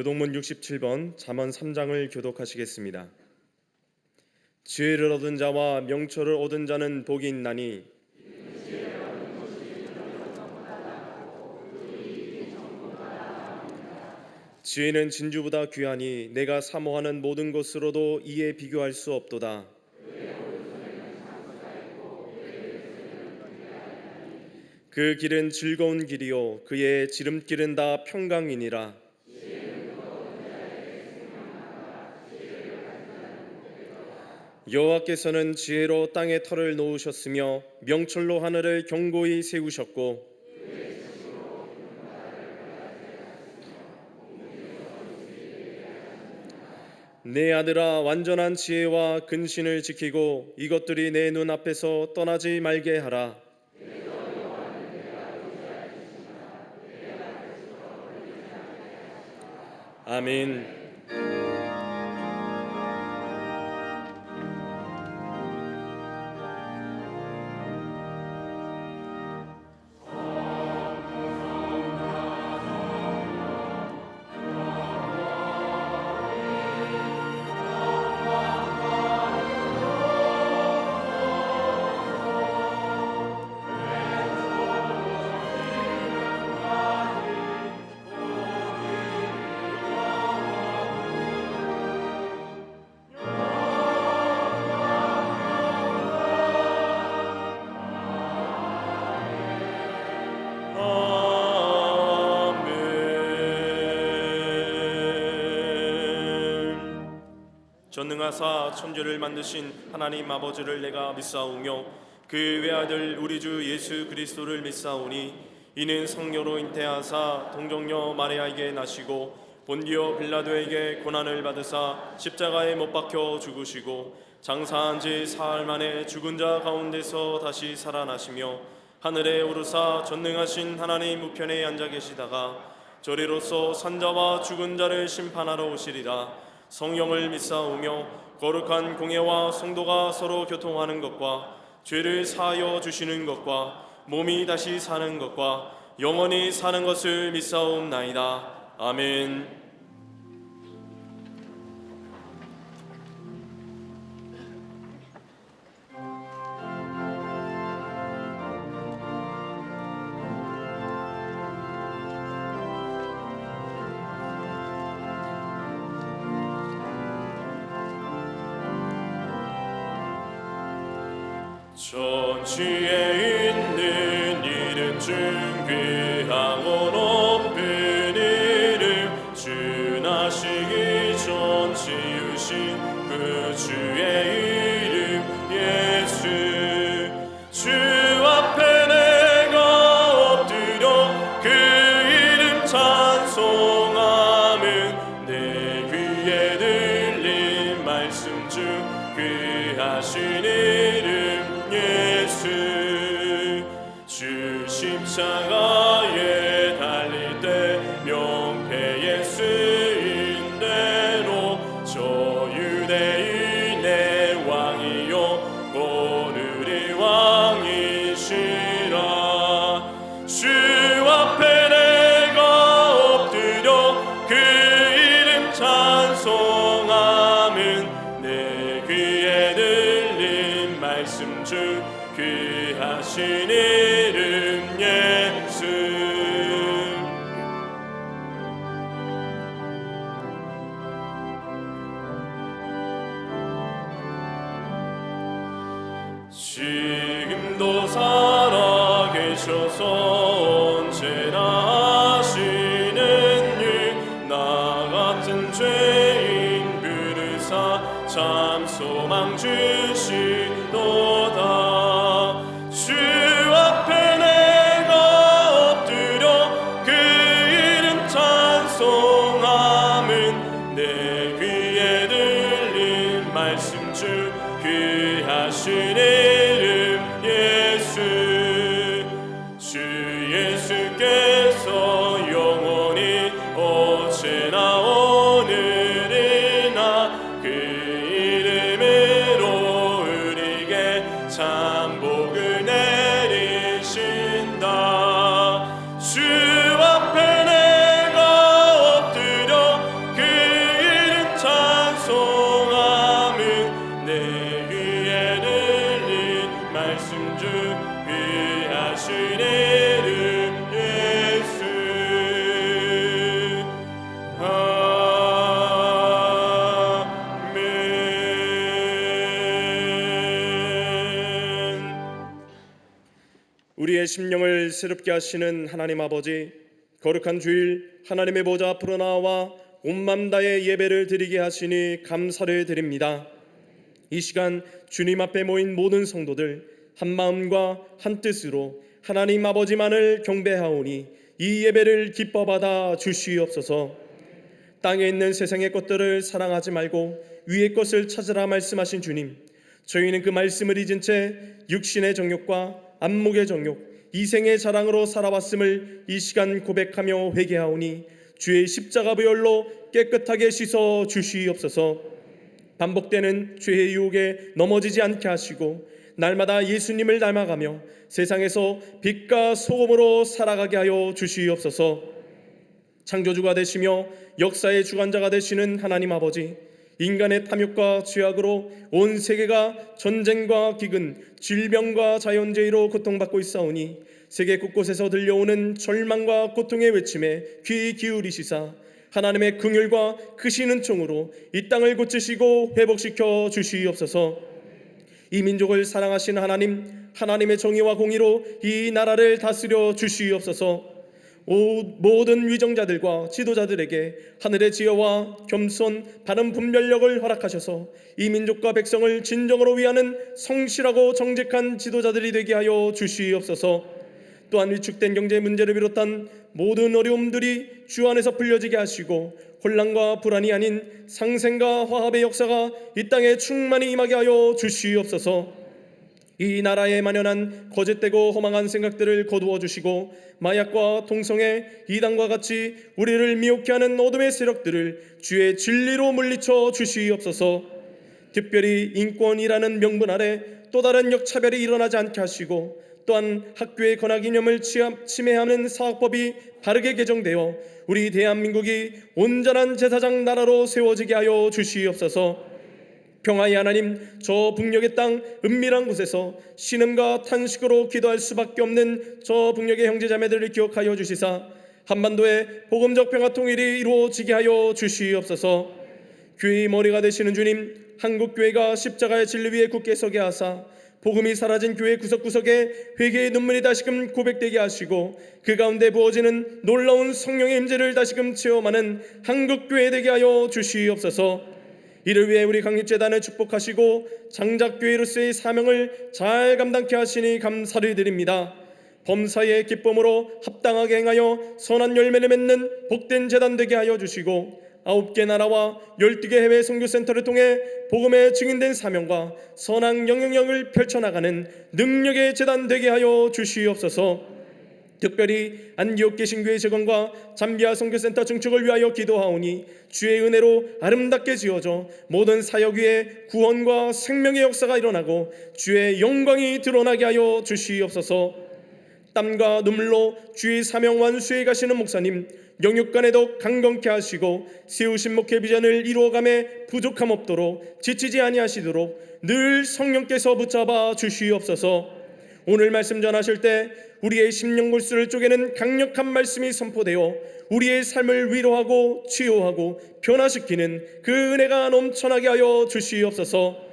교동문 67번 잠언 3장을 교독하시겠습니다. 지혜를 얻은 자와 명철을 얻은 자는 복이 있나니 지혜는 진주보다 귀하니 내가 사모하는 모든 것으로도 이에 비교할 수 없도다. 그 길은 즐거운 길이요 그의 지름길은 다 평강이니라. 여호와께서는 지혜로 땅에 터를 놓으셨으며 명철로 하늘을 견고히 세우셨고 내 아들아 완전한 지혜와 근신을 지키고 이것들이 내 눈앞에서 떠나지 말게 하라. 아멘. 전능하사 천지를 만드신 하나님 아버지를 내가 믿사오며 그 외아들 우리 주 예수 그리스도를 믿사오니 이는 성녀로 잉태하사 동정녀 마리아에게 나시고 본디오 빌라도에게 고난을 받으사 십자가에 못 박혀 죽으시고 장사한 지 사흘 만에 죽은 자 가운데서 다시 살아나시며 하늘에 오르사 전능하신 하나님 우편에 앉아 계시다가 저리로서 산자와 죽은 자를 심판하러 오시리라. 성령을 믿사오며 거룩한 공예와 성도가 서로 교통하는 것과 죄를 사하여 주시는 것과 몸이 다시 사는 것과 영원히 사는 것을 믿사옵나이다. 아멘. 전지에 있는 이름 중 귀하고 높은 이름 주 나시기 전 지으신 그 주의 이름 예수 주 앞에 내가 엎드려 그 이름 찬송하면 내 귀에 들린 말씀 중 귀하신 이름 예수 주 십자가에 달릴 때 명패에 쓰인 대로 저 유대인의 왕이요 오늘의 왕이시라. 주 앞에 내가 엎드려 그 이름 찬송하면 내 귀에 들린 말씀 중 귀하신 이름 예수 지금도 살아계셔서 언제나 하시는 일 나 같은 죄인 부르사 참 소망 주시도다. 주 앞에 내가 엎드려 그 이름 찬송하면 내 귀에 들린 말씀 중 귀하신 이름 예수 주 당신의 이름 예수. 우리의 심령을 새롭게 하시는 하나님 아버지, 거룩한 주일 하나님의 보좌 앞으로 나와 온 맘 다해 예배를 드리게 하시니 감사를 드립니다. 이 시간 주님 앞에 모인 모든 성도들 한 마음과 한 뜻으로 하나님 아버지만을 경배하오니 이 예배를 기뻐 받아 주시옵소서. 땅에 있는 세상의 것들을 사랑하지 말고 위의 것을 찾으라 말씀하신 주님, 저희는 그 말씀을 잊은 채 육신의 정욕과 안목의 정욕, 이생의 자랑으로 살아왔음을 이 시간 고백하며 회개하오니 주의 십자가 보혈로 깨끗하게 씻어 주시옵소서. 반복되는 죄의 유혹에 넘어지지 않게 하시고 날마다 예수님을 닮아가며 세상에서 빛과 소금으로 살아가게 하여 주시옵소서. 창조주가 되시며 역사의 주관자가 되시는 하나님 아버지, 인간의 탐욕과 죄악으로 온 세계가 전쟁과 기근, 질병과 자연재해로 고통받고 있사오니 세계 곳곳에서 들려오는 절망과 고통의 외침에 귀 기울이시사 하나님의 긍휼과 크신 은총으로 이 땅을 고치시고 회복시켜 주시옵소서. 이 민족을 사랑하신 하나님, 하나님의 정의와 공의로 이 나라를 다스려 주시옵소서. 모든 위정자들과 지도자들에게 하늘의 지혜와 겸손, 바른 분별력을 허락하셔서 이 민족과 백성을 진정으로 위하는 성실하고 정직한 지도자들이 되게 하여 주시옵소서. 또한 위축된 경제 문제를 비롯한 모든 어려움들이 주 안에서 풀려지게 하시고 혼란과 불안이 아닌 상생과 화합의 역사가 이 땅에 충만히 임하게 하여 주시옵소서. 이 나라에 만연한 거짓되고 허망한 생각들을 거두어 주시고 마약과 동성애, 이단과 같이 우리를 미혹케 하는 어둠의 세력들을 주의 진리로 물리쳐 주시옵소서. 특별히 인권이라는 명분 아래 또 다른 역차별이 일어나지 않게 하시고 또한 학교의 권학 이념을 침해하는 사학법이 바르게 개정되어 우리 대한민국이 온전한 제사장 나라로 세워지게 하여 주시옵소서. 평화의 하나님, 저 북녘의 땅 은밀한 곳에서 신음과 탄식으로 기도할 수밖에 없는 저 북녘의 형제자매들을 기억하여 주시사 한반도의 복음적 평화 통일이 이루어지게 하여 주시옵소서. 교회의 머리가 되시는 주님, 한국교회가 십자가의 진리 위에 굳게 서게 하사 복음이 사라진 교회 구석구석에 회개의 눈물이 다시금 고백되게 하시고 그 가운데 부어지는 놀라운 성령의 임재를 다시금 체험하는 한국교회 되게 하여 주시옵소서. 이를 위해 우리 강립재단을 축복하시고 장작교회로서의 사명을 잘 감당케 하시니 감사를 드립니다. 범사의 기쁨으로 합당하게 행하여 선한 열매를 맺는 복된 재단 되게 하여 주시고 9개 나라와 12개 해외 선교센터를 통해 복음의 증인된 사명과 선한 영향력을 펼쳐나가는 능력의 재단 되게 하여 주시옵소서. 특별히 안디옥 개신교회 재건과 잠비아 선교센터 증축을 위하여 기도하오니 주의 은혜로 아름답게 지어져 모든 사역 위에 구원과 생명의 역사가 일어나고 주의 영광이 드러나게 하여 주시옵소서. 땀과 눈물로 주의 사명 완수해 가시는 목사님, 영육간에도 강건케 하시고 세우신 목회 비전을 이루어감에 부족함 없도록 지치지 아니하시도록 늘 성령께서 붙잡아 주시옵소서. 오늘 말씀 전하실 때 우리의 심령 골수를 쪼개는 강력한 말씀이 선포되어 우리의 삶을 위로하고 치유하고 변화시키는 그 은혜가 넘쳐나게 하여 주시옵소서.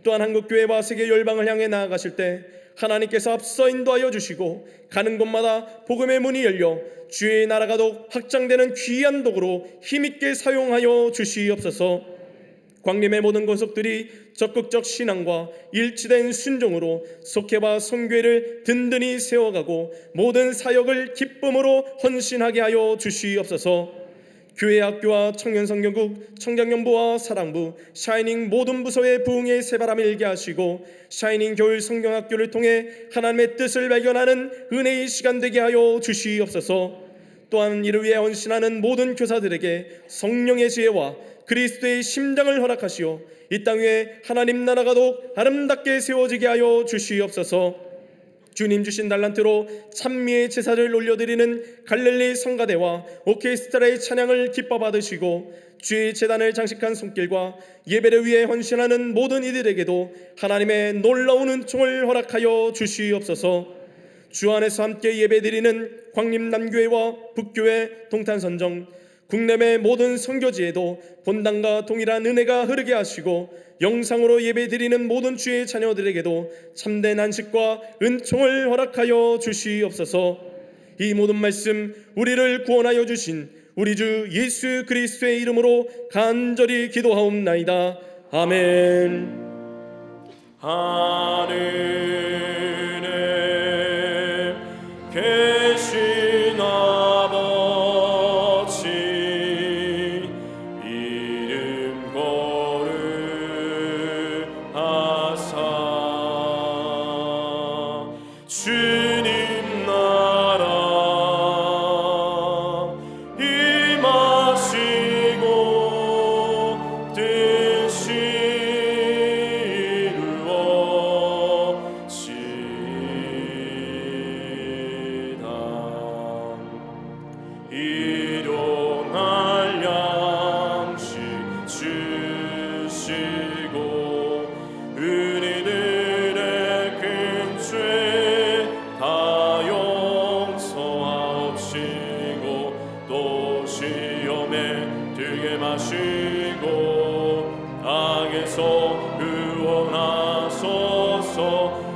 또한 한국교회와 세계 열방을 향해 나아가실 때 하나님께서 앞서 인도하여 주시고 가는 곳마다 복음의 문이 열려 주의 나라가 더욱 확장되는 귀한 도구로 힘있게 사용하여 주시옵소서. 광림의 모든 권속들이 적극적 신앙과 일치된 순종으로 속회와 선교회를 든든히 세워가고 모든 사역을 기쁨으로 헌신하게 하여 주시옵소서. 교회 학교와 청년성경국, 청장년부와 사랑부, 샤이닝 모든 부서의 부흥의 새바람을 일게 하시고 샤이닝 겨울 성경학교를 통해 하나님의 뜻을 발견하는 은혜의 시간 되게 하여 주시옵소서. 또한 이를 위해 헌신하는 모든 교사들에게 성령의 지혜와 그리스도의 심장을 허락하시어 이 땅 위에 하나님 나라가 더욱 아름답게 세워지게 하여 주시옵소서. 주님 주신 달란트로 찬미의 제사를 올려드리는 갈릴리 성가대와 오케스트라의 찬양을 기뻐 받으시고 주의 제단을 장식한 손길과 예배를 위해 헌신하는 모든 이들에게도 하나님의 놀라운 은총을 허락하여 주시옵소서. 주 안에서 함께 예배드리는 광림남교회와 북교회 동탄선정 국내외 모든 선교지에도 본당과 동일한 은혜가 흐르게 하시고 영상으로 예배드리는 모든 주의 자녀들에게도 참된 안식과 은총을 허락하여 주시옵소서. 이 모든 말씀 우리를 구원하여 주신 우리 주 예수 그리스도의 이름으로 간절히 기도하옵나이다. 아멘. 하늘에 계신 아버지 이름 거룩하사 주님 나라 임하시고 뜻이 일용할 양식 주시고 우리들의 큰 죄 다 용서하옵시고 또 시험에 들게 마시고 악에서 구원하소서.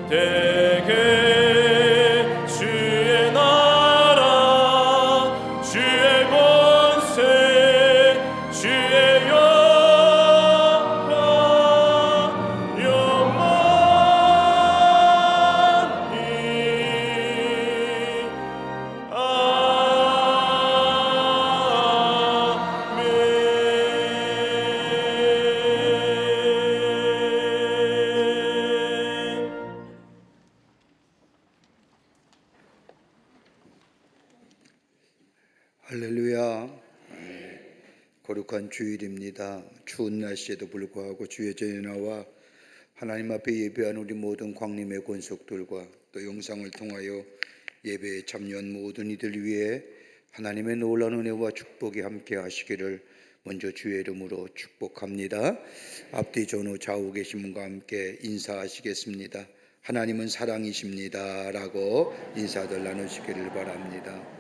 대개 주의 나라 주의 권세 주의 영원히 아멘. 할렐루야. 거룩한 주일입니다. 추운 날씨에도 불구하고 주의 전에 나와 하나님 앞에 예배한 우리 모든 광림의 권속들과 또 영상을 통하여 예배에 참여한 모든 이들 위해 하나님의 놀라운 은혜와 축복이 함께 하시기를 먼저 주의 이름으로 축복합니다. 앞뒤 전후 좌우 계신 분과 함께 인사하시겠습니다. 하나님은 사랑이십니다 라고 인사들 나누시기를 바랍니다.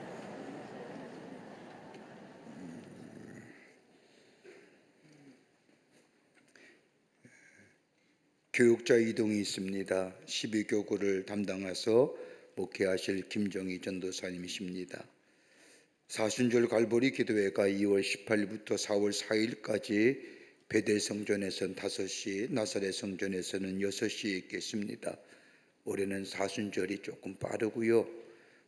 교육자 이동이 있습니다. 12교구를 담당해서 목회하실 김정희 전도사님이십니다. 사순절 갈보리 기도회가 2월 18일부터 4월 4일까지 베델 성전에서는 5시, 나사렛 성전에서는 6시에 있겠습니다. 올해는 사순절이 조금 빠르고요.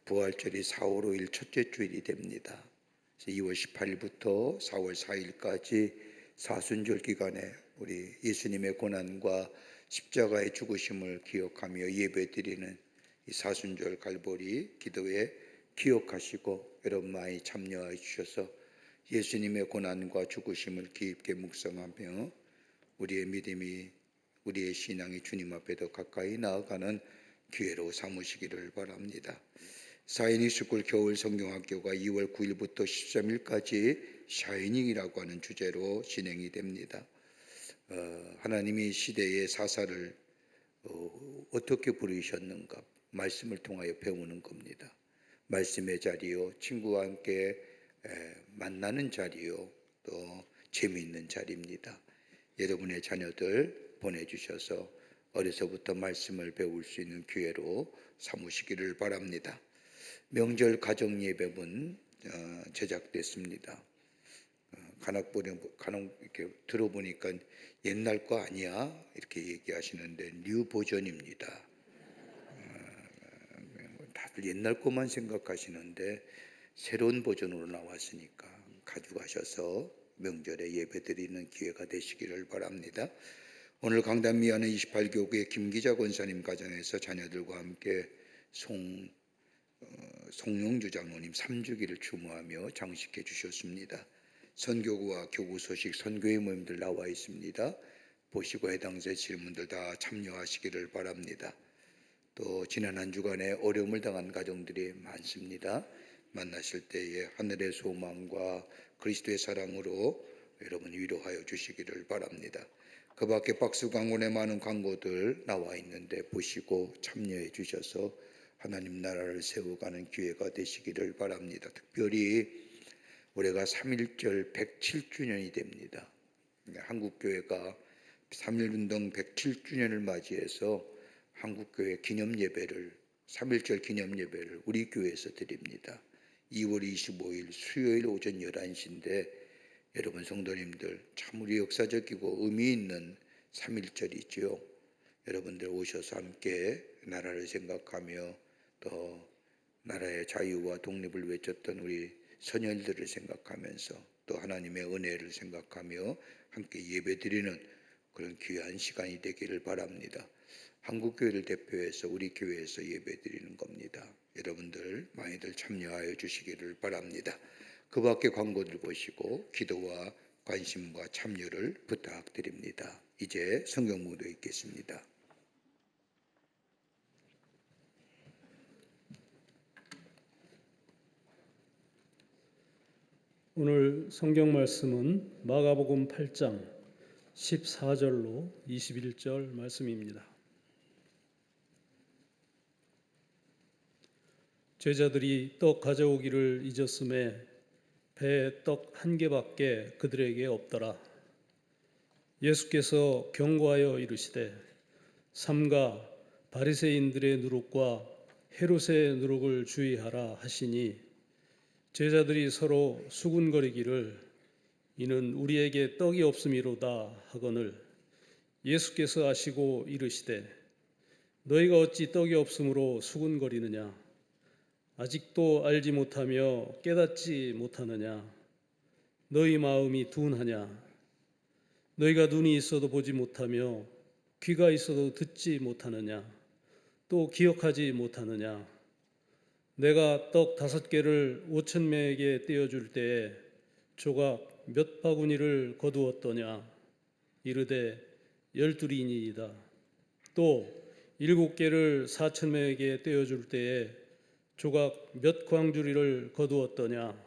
부활절이 4월 5일 첫째 주일이 됩니다. 2월 18일부터 4월 4일까지 사순절 기간에 우리 예수님의 고난과 십자가의 죽으심을 기억하며 예배드리는 이 사순절 갈보리 기도에 기억하시고 여러분 많이 참여해 주셔서 예수님의 고난과 죽으심을 깊게 묵상하며 우리의 믿음이 우리의 신앙이 주님 앞에 더 가까이 나아가는 기회로 삼으시기를 바랍니다. 사이닉스쿨 겨울 성경학교가 2월 9일부터 13일까지 샤이닝이라고 하는 주제로 진행이 됩니다. 하나님이 시대의 사사를 어떻게 부르셨는가 말씀을 통하여 배우는 겁니다. 말씀의 자리요, 친구와 함께 만나는 자리요, 또 재미있는 자리입니다. 여러분의 자녀들 보내주셔서 어려서부터 말씀을 배울 수 있는 기회로 삼으시기를 바랍니다. 명절 가정 예배문 제작됐습니다. 간혹 이렇게 들어보니까 옛날 거 아니야 이렇게 얘기하시는데 뉴 버전입니다. 다들 옛날 것만 생각하시는데 새로운 버전으로 나왔으니까 가져가셔서 명절에 예배드리는 기회가 되시기를 바랍니다. 오늘 강단 미안의 28교구의 김기자 권사님 가정에서 자녀들과 함께 송영주 장로님 3주기를 추모하며 장식해 주셨습니다. 선교구와 교구 소식 선교회 모임들 나와 있습니다. 보시고 해당세 질문들 다 참여하시기를 바랍니다. 또 지난 한 주간에 어려움을 당한 가정들이 많습니다. 만나실 때에 하늘의 소망과 그리스도의 사랑으로 여러분 위로하여 주시기를 바랍니다. 그 밖에 박수 강원의 많은 광고들 나와 있는데 보시고 참여해 주셔서 하나님 나라를 세워가는 기회가 되시기를 바랍니다. 특별히 올해가 3.1절 107주년이 됩니다. 한국교회가 3.1운동 107주년을 맞이해서 한국교회 기념예배를 3.1절 기념예배를 우리 교회에서 드립니다. 2월 25일 수요일 오전 11시인데 여러분 성도님들 참으로 역사적이고 의미 있는 3.1절이지요. 여러분들 오셔서 함께 나라를 생각하며 또 나라의 자유와 독립을 외쳤던 우리 선열들을 생각하면서 또 하나님의 은혜를 생각하며 함께 예배드리는 그런 귀한 시간이 되기를 바랍니다. 한국교회를 대표해서 우리 교회에서 예배드리는 겁니다. 여러분들 많이들 참여하여 주시기를 바랍니다. 그 밖에 광고들 보시고 기도와 관심과 참여를 부탁드립니다. 이제 성경 묵도 읽겠습니다. 오늘 성경 말씀은 마가복음 8장 14절로 21절 말씀입니다. 제자들이 떡 가져오기를 잊었음에 배에 떡 한 개밖에 그들에게 없더라. 예수께서 경고하여 이르시되 삼가 바리새인들의 누룩과 헤롯의 누룩을 주의하라 하시니 제자들이 서로 수군거리기를 이는 우리에게 떡이 없음이로다 하거늘 예수께서 아시고 이르시되 너희가 어찌 떡이 없음으로 수군거리느냐 아직도 알지 못하며 깨닫지 못하느냐 너희 마음이 둔하냐 너희가 눈이 있어도 보지 못하며 귀가 있어도 듣지 못하느냐 또 기억하지 못하느냐 내가 떡 5개를 5,000명에게 떼어줄 때에 조각 몇 바구니를 거두었더냐 이르되 12이니이다 또 7개를 4,000명에게 떼어줄 때에 조각 몇 광주리를 거두었더냐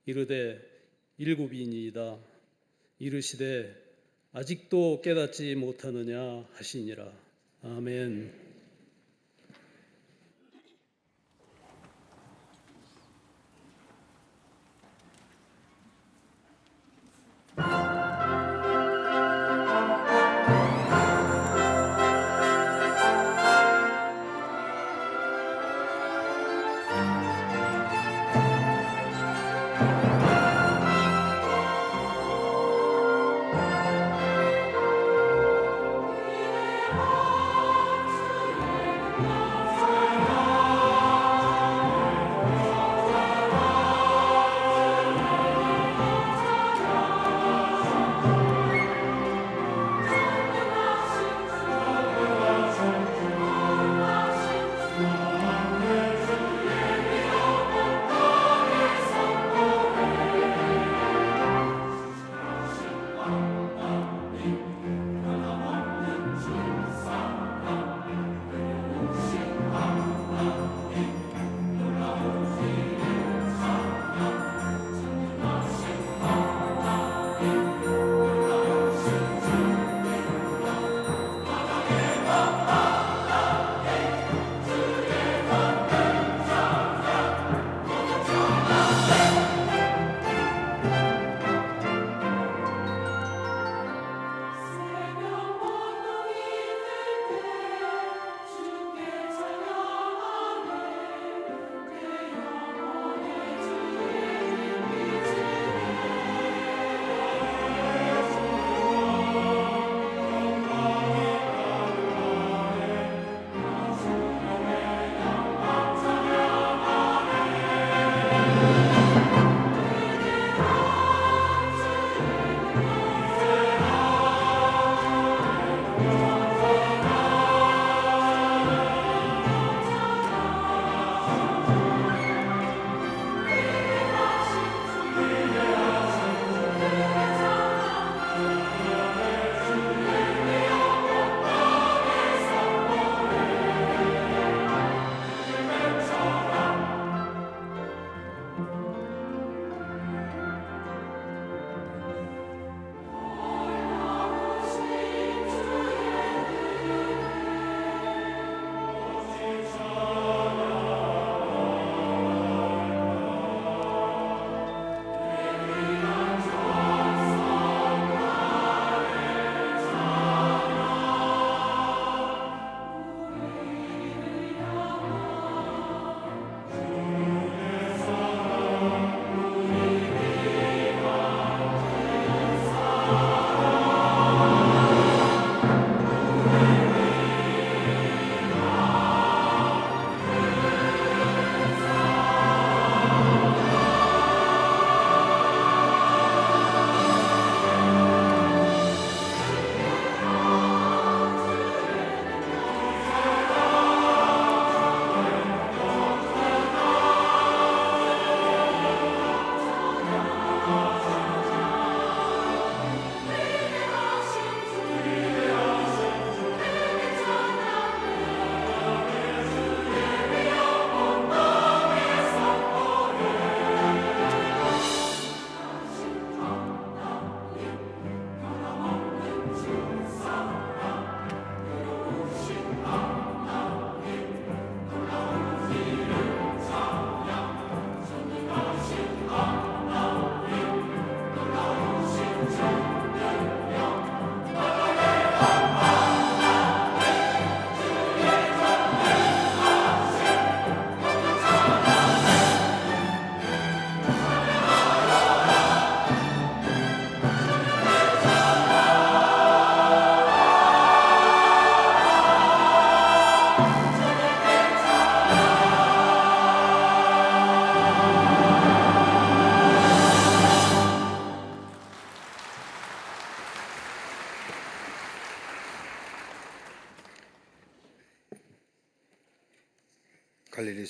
이르되 7이니이다 이르시되 아직도 깨닫지 못하느냐 하시니라. 아멘.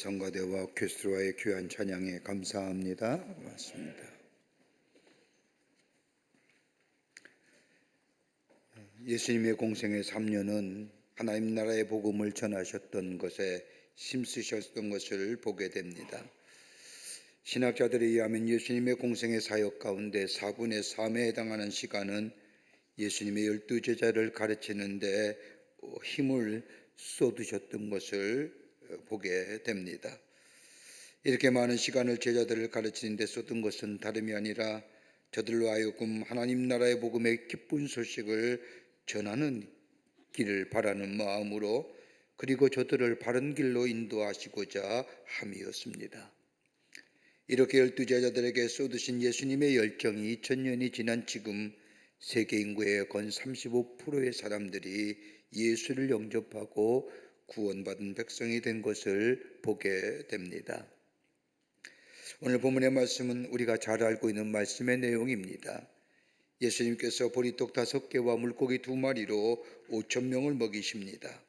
성가대와 오케스트라의 귀한 찬양에 감사합니다. 고맙습니다. 예수님의 공생의 3년은 하나님 나라의 복음을 전하셨던 것에 힘쓰셨던 것을 보게 됩니다. 신학자들에 의하면 예수님의 공생의 사역 가운데 4분의 3에 해당하는 시간은 예수님의 12제자를 가르치는 데 힘을 쏟으셨던 것을 보게 됩니다. 이렇게 많은 시간을 제자들을 가르치는 데 쏟은 것은 다름이 아니라 저들로 하여금 하나님 나라의 복음의 기쁜 소식을 전하는 길을 바라는 마음으로, 그리고 저들을 바른 길로 인도하시고자 함이었습니다. 이렇게 12제자들에게 쏟으신 예수님의 열정이 2000년이 지난 지금 세계 인구의 건 35%의 사람들이 예수를 영접하고 구원받은 백성이 된 것을 보게 됩니다. 오늘 본문의 말씀은 우리가 잘 알고 있는 말씀의 내용입니다. 예수님께서 보리떡 5개와 물고기 2마리로 5,000명을 먹이십니다.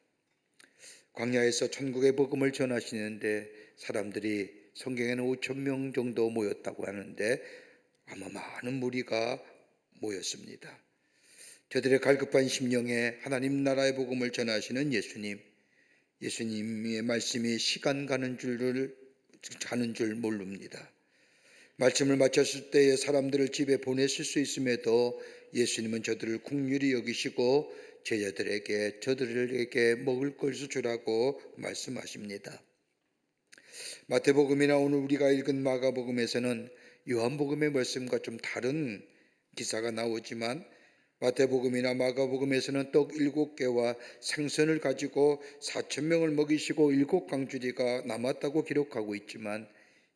광야에서 천국의 복음을 전하시는데 사람들이 성경에는 5,000명 정도 모였다고 하는데 아마 많은 무리가 모였습니다. 저들의 갈급한 심령에 하나님 나라의 복음을 전하시는 예수님의 말씀이 시간 가는 줄 모릅니다. 말씀을 마쳤을 때에 사람들을 집에 보냈을 수 있음에도 예수님은 저들을 긍휼히 여기시고 저들에게 먹을 것을 주라고 말씀하십니다. 마태복음이나 오늘 우리가 읽은 마가복음에서는 요한복음의 말씀과 좀 다른 기사가 나오지만, 마태복음이나 마가복음에서는 떡 7개와 생선을 가지고 4,000명을 먹이시고 7강주리가 남았다고 기록하고 있지만,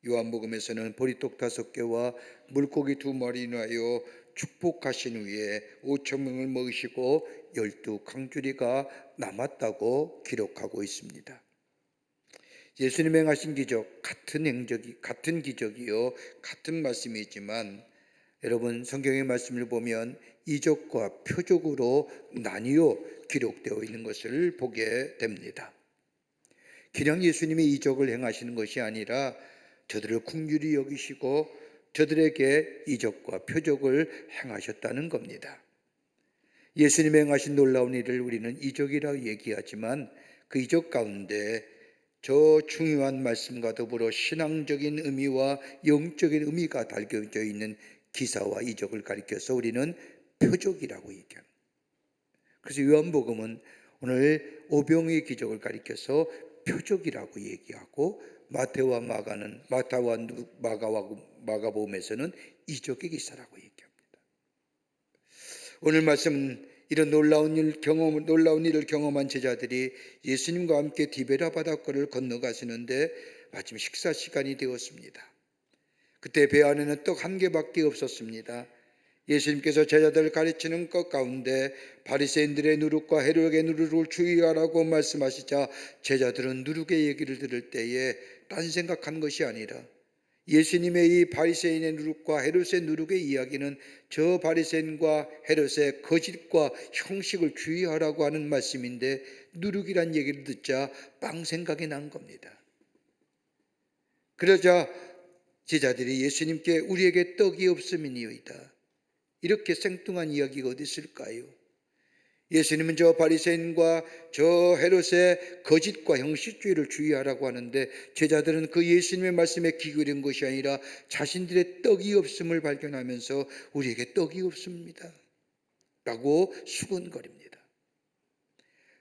요한복음에서는 보리떡 5개와 물고기 2마리나요 축복하신 후에 5,000명을 먹이시고 12강주리가 남았다고 기록하고 있습니다. 예수님 행하신 기적, 같은 기적이요 같은 말씀이지만, 여러분 성경의 말씀을 보면 이적과 표적으로 나뉘어 기록되어 있는 것을 보게 됩니다. 그냥 예수님이 이적을 행하시는 것이 아니라 저들을 긍휼히 여기시고 저들에게 이적과 표적을 행하셨다는 겁니다. 예수님이 행하신 놀라운 일을 우리는 이적이라고 얘기하지만, 그 이적 가운데 저 중요한 말씀과 더불어 신앙적인 의미와 영적인 의미가 담겨져 있는 기사와 이적을 가리켜서 우리는 표적이라고 얘기합니다. 그래서 요한복음은 오늘 오병이의 기적을 가리켜서 표적이라고 얘기하고, 마태와 마가복음에서는 이적의 기사라고 얘기합니다. 오늘 말씀은 이런 놀라운 일을 경험한 제자들이 예수님과 함께 디베라 바닷가를 건너가시는데 마침 식사 시간이 되었습니다. 그때 배 안에는 떡 1개밖에 없었습니다. 예수님께서 제자들을 가르치는 것 가운데 바리새인들의 누룩과 헤롯의 누룩을 주의하라고 말씀하시자, 제자들은 누룩의 얘기를 들을 때에 딴 생각한 것이 아니라 예수님의 이 바리새인의 누룩과 헤롯의 누룩의 이야기는 저 바리새인과 헤롯의 거짓과 형식을 주의하라고 하는 말씀인데, 누룩이란 얘기를 듣자 빵 생각이 난 겁니다. 그러자 제자들이 예수님께 우리에게 떡이 없음이니이다, 이렇게 생뚱한 이야기가 어디 있을까요? 예수님은 저 바리새인과 저 헤롯의 거짓과 형식주의를 주의하라고 하는데, 제자들은 그 예수님의 말씀에 귀 기울인 것이 아니라 자신들의 떡이 없음을 발견하면서 우리에게 떡이 없습니다 라고 수군거립니다.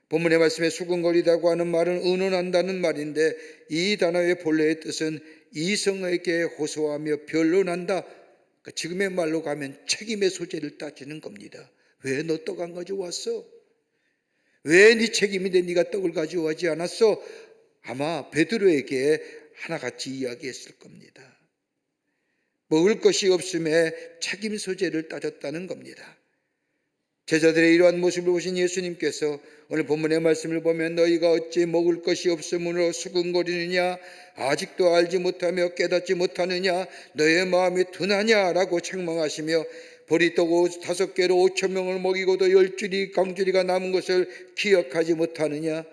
본문의 말씀에 수군거리다고 하는 말은 의논한다는 말인데, 이 단어의 본래의 뜻은 이성에게 호소하며 변론한다, 지금의 말로 가면 책임의 소재를 따지는 겁니다. 왜 너 떡 안 가져왔어? 왜 네 책임인데 네가 떡을 가져오지 않았어? 아마 베드로에게 하나같이 이야기했을 겁니다. 먹을 것이 없음에 책임 소재를 따졌다는 겁니다. 제자들의 이러한 모습을 보신 예수님께서 오늘 본문의 말씀을 보면 너희가 어찌 먹을 것이 없으므로 수군거리느냐, 아직도 알지 못하며 깨닫지 못하느냐, 너의 마음이 둔하냐 라고 책망하시며, 보리떡 5개로 5,000명을 먹이고도 10주리 강주리가 남은 것을 기억하지 못하느냐,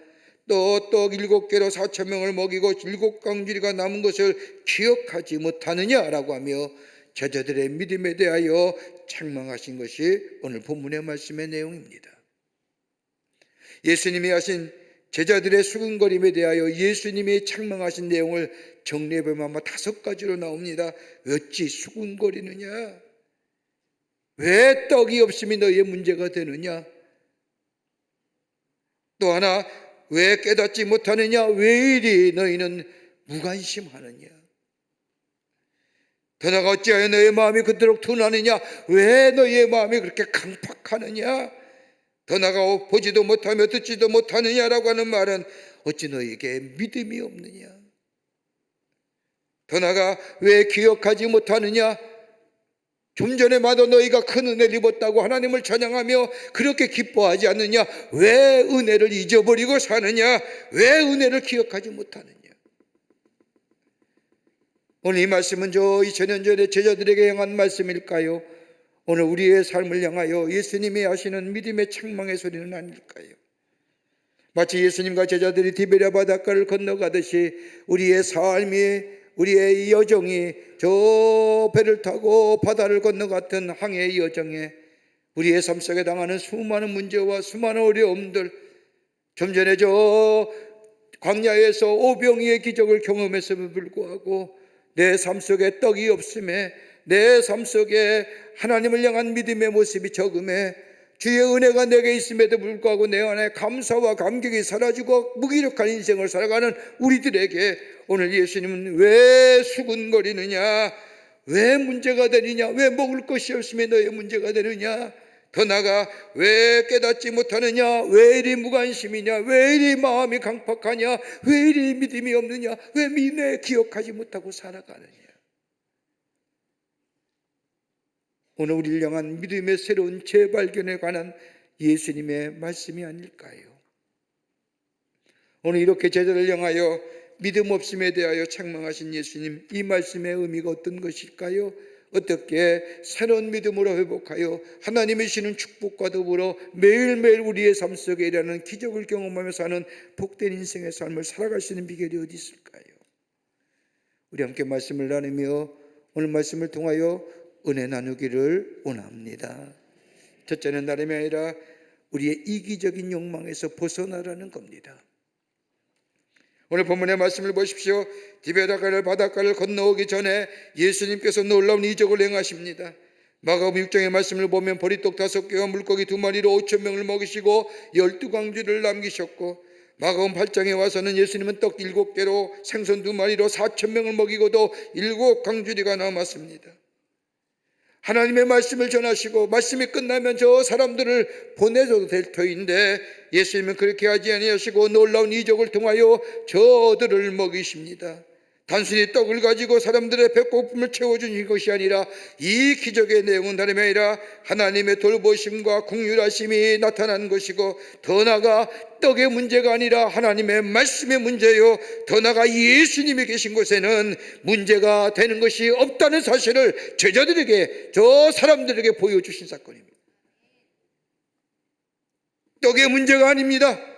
또 떡 7개로 4,000명을 먹이고 7광주리가 남은 것을 기억하지 못하느냐라고 하며 제자들의 믿음에 대하여 책망하신 것이 오늘 본문의 말씀의 내용입니다. 예수님이 하신 제자들의 수군거림에 대하여 예수님이 책망하신 내용을 정리해보면 5가지로 나옵니다. 어찌 수군거리느냐? 왜 떡이 없음이 너희의 문제가 되느냐? 또 하나, 왜 깨닫지 못하느냐? 왜 이리 너희는 무관심하느냐? 더 나아가 어찌하여 너희의 마음이 그토록 둔하느냐? 왜 너희의 마음이 그렇게 강팍하느냐? 더 나아가 보지도 못하며 듣지도 못하느냐라고 하는 말은 어찌 너희에게 믿음이 없느냐? 더 나아가 왜 기억하지 못하느냐? 좀 전에마다 너희가 큰 은혜를 입었다고 하나님을 찬양하며 그렇게 기뻐하지 않느냐? 왜 은혜를 잊어버리고 사느냐? 왜 은혜를 기억하지 못하느냐? 오늘 이 말씀은 저 2000년 전에 제자들에게 향한 말씀일까요? 오늘 우리의 삶을 향하여 예수님이 하시는 믿음의 책망의 소리는 아닐까요? 마치 예수님과 제자들이 디베랴 바닷가를 건너가듯이 우리의 삶이, 우리의 여정이 저 배를 타고 바다를 건너갔던 항해의 여정에 우리의 삶 속에 당하는 수많은 문제와 수많은 어려움들, 좀 전에 저 광야에서 오병이의 기적을 경험했음에도 불구하고 내 삶 속에 떡이 없음에, 내 삶 속에 하나님을 향한 믿음의 모습이 적음에, 주의 은혜가 내게 있음에도 불구하고 내 안에 감사와 감격이 사라지고 무기력한 인생을 살아가는 우리들에게 오늘 예수님은 왜 수군거리느냐? 왜 문제가 되느냐? 왜 먹을 것이 없음에 너의 문제가 되느냐? 더 나아가 왜 깨닫지 못하느냐? 왜 이리 무관심이냐? 왜 이리 마음이 강팍하냐? 왜 이리 믿음이 없느냐? 왜 미래 기억하지 못하고 살아가느냐? 오늘 우리를 향한 믿음의 새로운 재발견에 관한 예수님의 말씀이 아닐까요? 오늘 이렇게 제자를 향하여 믿음 없음에 대하여 책망하신 예수님, 이 말씀의 의미가 어떤 것일까요? 어떻게 새로운 믿음으로 회복하여 하나님의 주시는 축복과 더불어 매일매일 우리의 삶 속에 일하는 기적을 경험하며 사는 복된 인생의 삶을 살아갈 수 있는 비결이 어디 있을까요? 우리 함께 말씀을 나누며 오늘 말씀을 통하여 은혜 나누기를 원합니다. 첫째는 다름이 아니라 우리의 이기적인 욕망에서 벗어나라는 겁니다. 오늘 본문의 말씀을 보십시오. 디베랴 바닷가를 건너오기 전에 예수님께서 놀라운 이적을 행하십니다. 마가복음 6장의 말씀을 보면 보리떡 5개와 물고기 2마리로 5,000명을 먹이시고 12광주를 남기셨고, 마가복음 8장에 와서는 예수님은 떡 7개로 생선 2마리로 4,000명을 먹이고도 7광주리가 남았습니다. 하나님의 말씀을 전하시고 말씀이 끝나면 저 사람들을 보내줘도 될 터인데 예수님은 그렇게 하지 아니하시고 놀라운 이적을 통하여 저들을 먹이십니다. 단순히 떡을 가지고 사람들의 배고픔을 채워주는 것이 아니라 이 기적의 내용은 다름이 아니라 하나님의 돌보심과 긍휼하심이 나타난 것이고, 더 나아가 떡의 문제가 아니라 하나님의 말씀의 문제요, 더 나아가 예수님이 계신 곳에는 문제가 되는 것이 없다는 사실을 제자들에게, 저 사람들에게 보여주신 사건입니다. 떡의 문제가 아닙니다.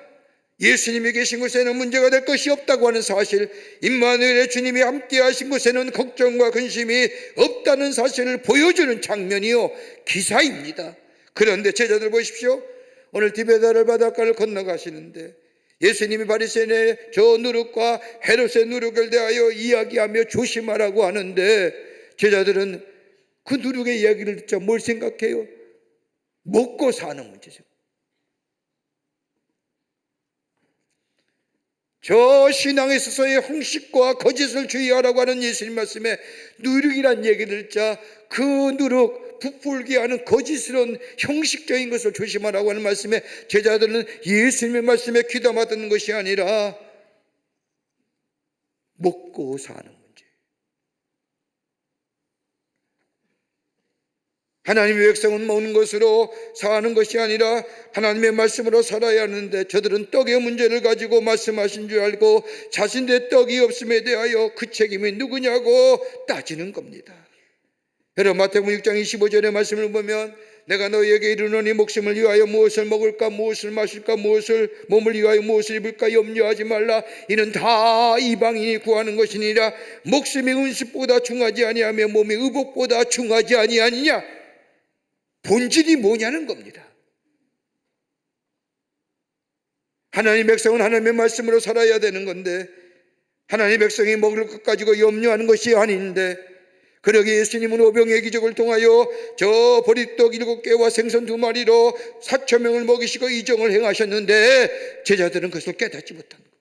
예수님이 계신 곳에는 문제가 될 것이 없다고 하는 사실, 임마누엘의 주님이 함께 하신 곳에는 걱정과 근심이 없다는 사실을 보여주는 장면이요, 기사입니다. 그런데 제자들 보십시오. 오늘 디베랴 바닷가를 건너가시는데 예수님이 바리새인의 저 누룩과 헤롯의 누룩을 대하여 이야기하며 조심하라고 하는데 제자들은 그 누룩의 이야기를 듣자 뭘 생각해요? 먹고 사는 문제죠. 저 신앙에 있어서의 형식과 거짓을 주의하라고 하는 예수님 말씀에 누룩이란 얘기를 듣자 그 누룩, 부풀게 하는 거짓스러운 형식적인 것을 조심하라고 하는 말씀에 제자들은 예수님의 말씀에 귀담아 듣는 것이 아니라 먹고 사는 문제, 하나님의 백성은 먹는 것으로 사는 것이 아니라 하나님의 말씀으로 살아야 하는데 저들은 떡의 문제를 가지고 말씀하신 줄 알고 자신들의 떡이 없음에 대하여 그 책임이 누구냐고 따지는 겁니다. 여러분, 마태복음 6장 25절의 말씀을 보면 내가 너희에게 이르노니 목숨을 위하여 무엇을 먹을까 무엇을 마실까 무엇을 몸을 위하여 무엇을 입을까 염려하지 말라. 이는 다 이방인이 구하는 것이니라. 목숨이 은습보다 중하지 아니하며 몸이 의복보다 중하지 아니하느냐. 본질이 뭐냐는 겁니다. 하나님의 백성은 하나님의 말씀으로 살아야 되는 건데 하나님의 백성이 먹을 것 가지고 염려하는 것이 아닌데, 그러기에 예수님은 오병의 기적을 통하여 저 보리떡 7개와 생선 2마리로 4,000명을 먹이시고 이정을 행하셨는데 제자들은 그것을 깨닫지 못한 거예요.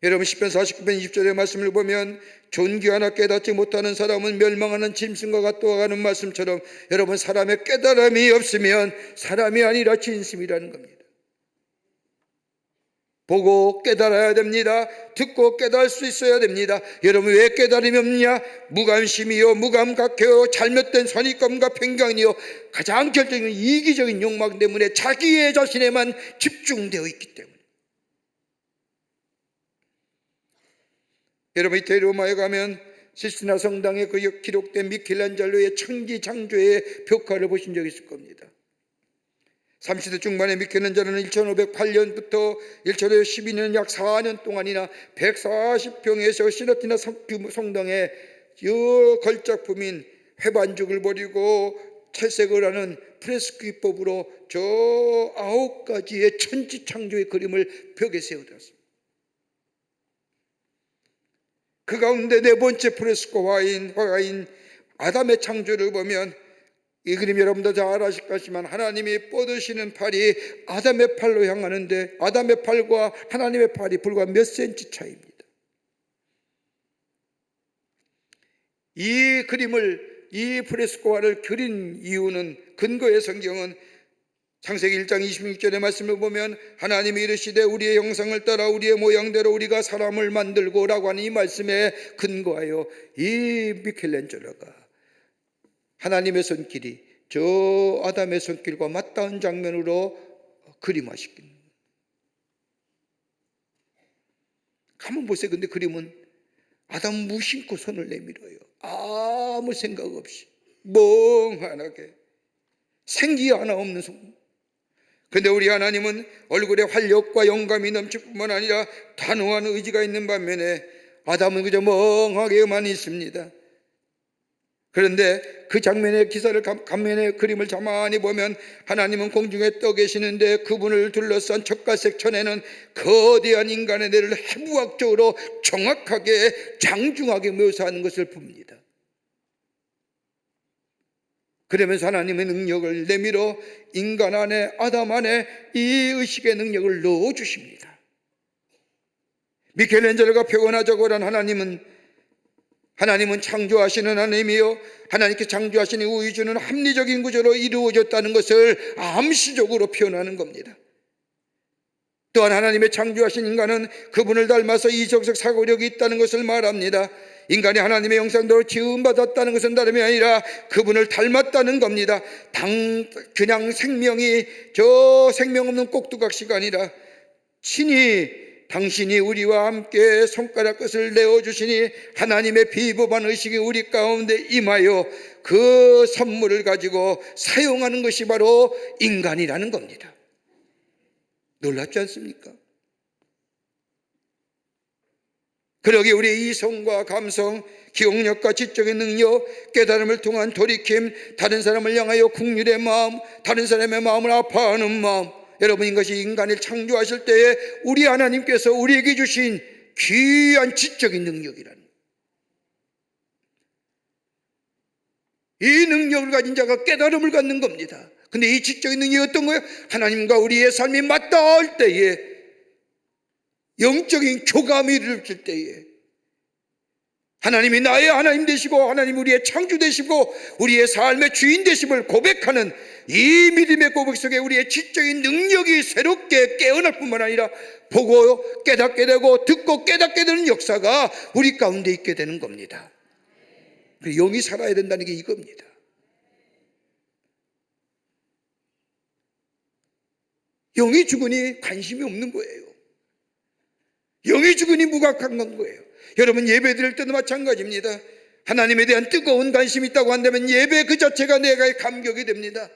여러분, 시편 49편 20절의 말씀을 보면 존귀 하나 깨닫지 못하는 사람은 멸망하는 짐승과 같다고 하는 말씀처럼, 여러분, 사람의 깨달음이 없으면 사람이 아니라 짐승이라는 겁니다. 보고 깨달아야 됩니다. 듣고 깨달을 수 있어야 됩니다. 여러분, 왜 깨달음이 없느냐? 무관심이요, 무감각해요, 잘못된 선입견과 편견이요, 가장 결정적인 이기적인 욕망 때문에 자기의 자신에만 집중되어 있기 때문에. 여러분, 이태리 로마에 가면 시스티나 성당에 그 기록된 미켈란젤로의 천지창조의 벽화를 보신 적이 있을 겁니다. 30대 중반의 미켈란젤로는 1508년부터 1512년 약 4년 동안이나 140평에서 시스티나 성당에 걸작품인 회반죽을 버리고 채색을 하는 프레스코 기법으로 저 9가지의 천지창조의 그림을 벽에 세워놨습니다. 그 가운데 4번째 프레스코 화가인 아담의 창조를 보면, 이 그림 여러분도 잘 아실 것이지만 하나님이 뻗으시는 팔이 아담의 팔로 향하는데 아담의 팔과 하나님의 팔이 불과 몇 센치 차이입니다. 이 그림을, 이 프레스코화를 그린 이유는, 근거의 성경은 창세기 1장 26절의 말씀을 보면 하나님이 이르시되 우리의 형상을 따라 우리의 모양대로 우리가 사람을 만들고 라고 하는 이 말씀에 근거하여 이 미켈란젤로가 하나님의 손길이 저 아담의 손길과 맞닿은 장면으로 그림화시킨. 가만 보세요. 근데 그림은 아담 무심코 손을 내밀어요. 아무 생각 없이 멍하게, 생기 하나 없는 손. 그런데 우리 하나님은 얼굴에 활력과 영감이 넘칠 뿐만 아니라 단호한 의지가 있는 반면에 아담은 그저 멍하게만 있습니다. 그런데 그 장면의 기사를, 감면의 그림을 가만히 보면 하나님은 공중에 떠 계시는데 그분을 둘러싼 젓갈색 천에는 거대한 인간의 뇌를 해부학적으로 정확하게 장중하게 묘사하는 것을 봅니다. 그러면서 하나님의 능력을 내밀어 인간 안에, 아담 안에 이 의식의 능력을 넣어주십니다. 미켈란젤로가 표현하자고 한 하나님은 창조하시는 하나님이요, 하나님께 창조하신 우주는 합리적인 구조로 이루어졌다는 것을 암시적으로 표현하는 겁니다. 또한 하나님의 창조하신 인간은 그분을 닮아서 이성적 사고력이 있다는 것을 말합니다. 인간이 하나님의 형상대로 지음받았다는 것은 다름이 아니라 그분을 닮았다는 겁니다. 그냥 생명이 저 생명 없는 꼭두각시가 아니라 친히 당신이 우리와 함께 손가락 끝을 내어주시니 하나님의 비법한 의식이 우리 가운데 임하여 그 선물을 가지고 사용하는 것이 바로 인간이라는 겁니다. 놀랍지 않습니까? 그러기에 우리의 이성과 감성, 기억력과 지적인 능력, 깨달음을 통한 돌이킴, 다른 사람을 향하여 긍휼의 마음, 다른 사람의 마음을 아파하는 마음, 여러분, 이것이 인간을 창조하실 때에 우리 하나님께서 우리에게 주신 귀한 지적인 능력이라는 거예요. 이 능력을 가진 자가 깨달음을 갖는 겁니다. 근데 이 지적인 능력이 어떤 거예요? 하나님과 우리의 삶이 맞닿을 때에, 영적인 교감이 이루어질 때에 하나님이 나의 하나님 되시고 하나님 우리의 창조 되시고 우리의 삶의 주인 되심을 고백하는 이 믿음의 고백 속에 우리의 지적인 능력이 새롭게 깨어날 뿐만 아니라 보고 깨닫게 되고 듣고 깨닫게 되는 역사가 우리 가운데 있게 되는 겁니다. 영이 살아야 된다는 게 이겁니다. 영이 죽으니 관심이 없는 거예요. 영이 죽으니 무각한 건 거예요. 여러분, 예배 드릴 때도 마찬가지입니다. 하나님에 대한 뜨거운 관심이 있다고 한다면 예배 그 자체가 내가 감격이 됩니다.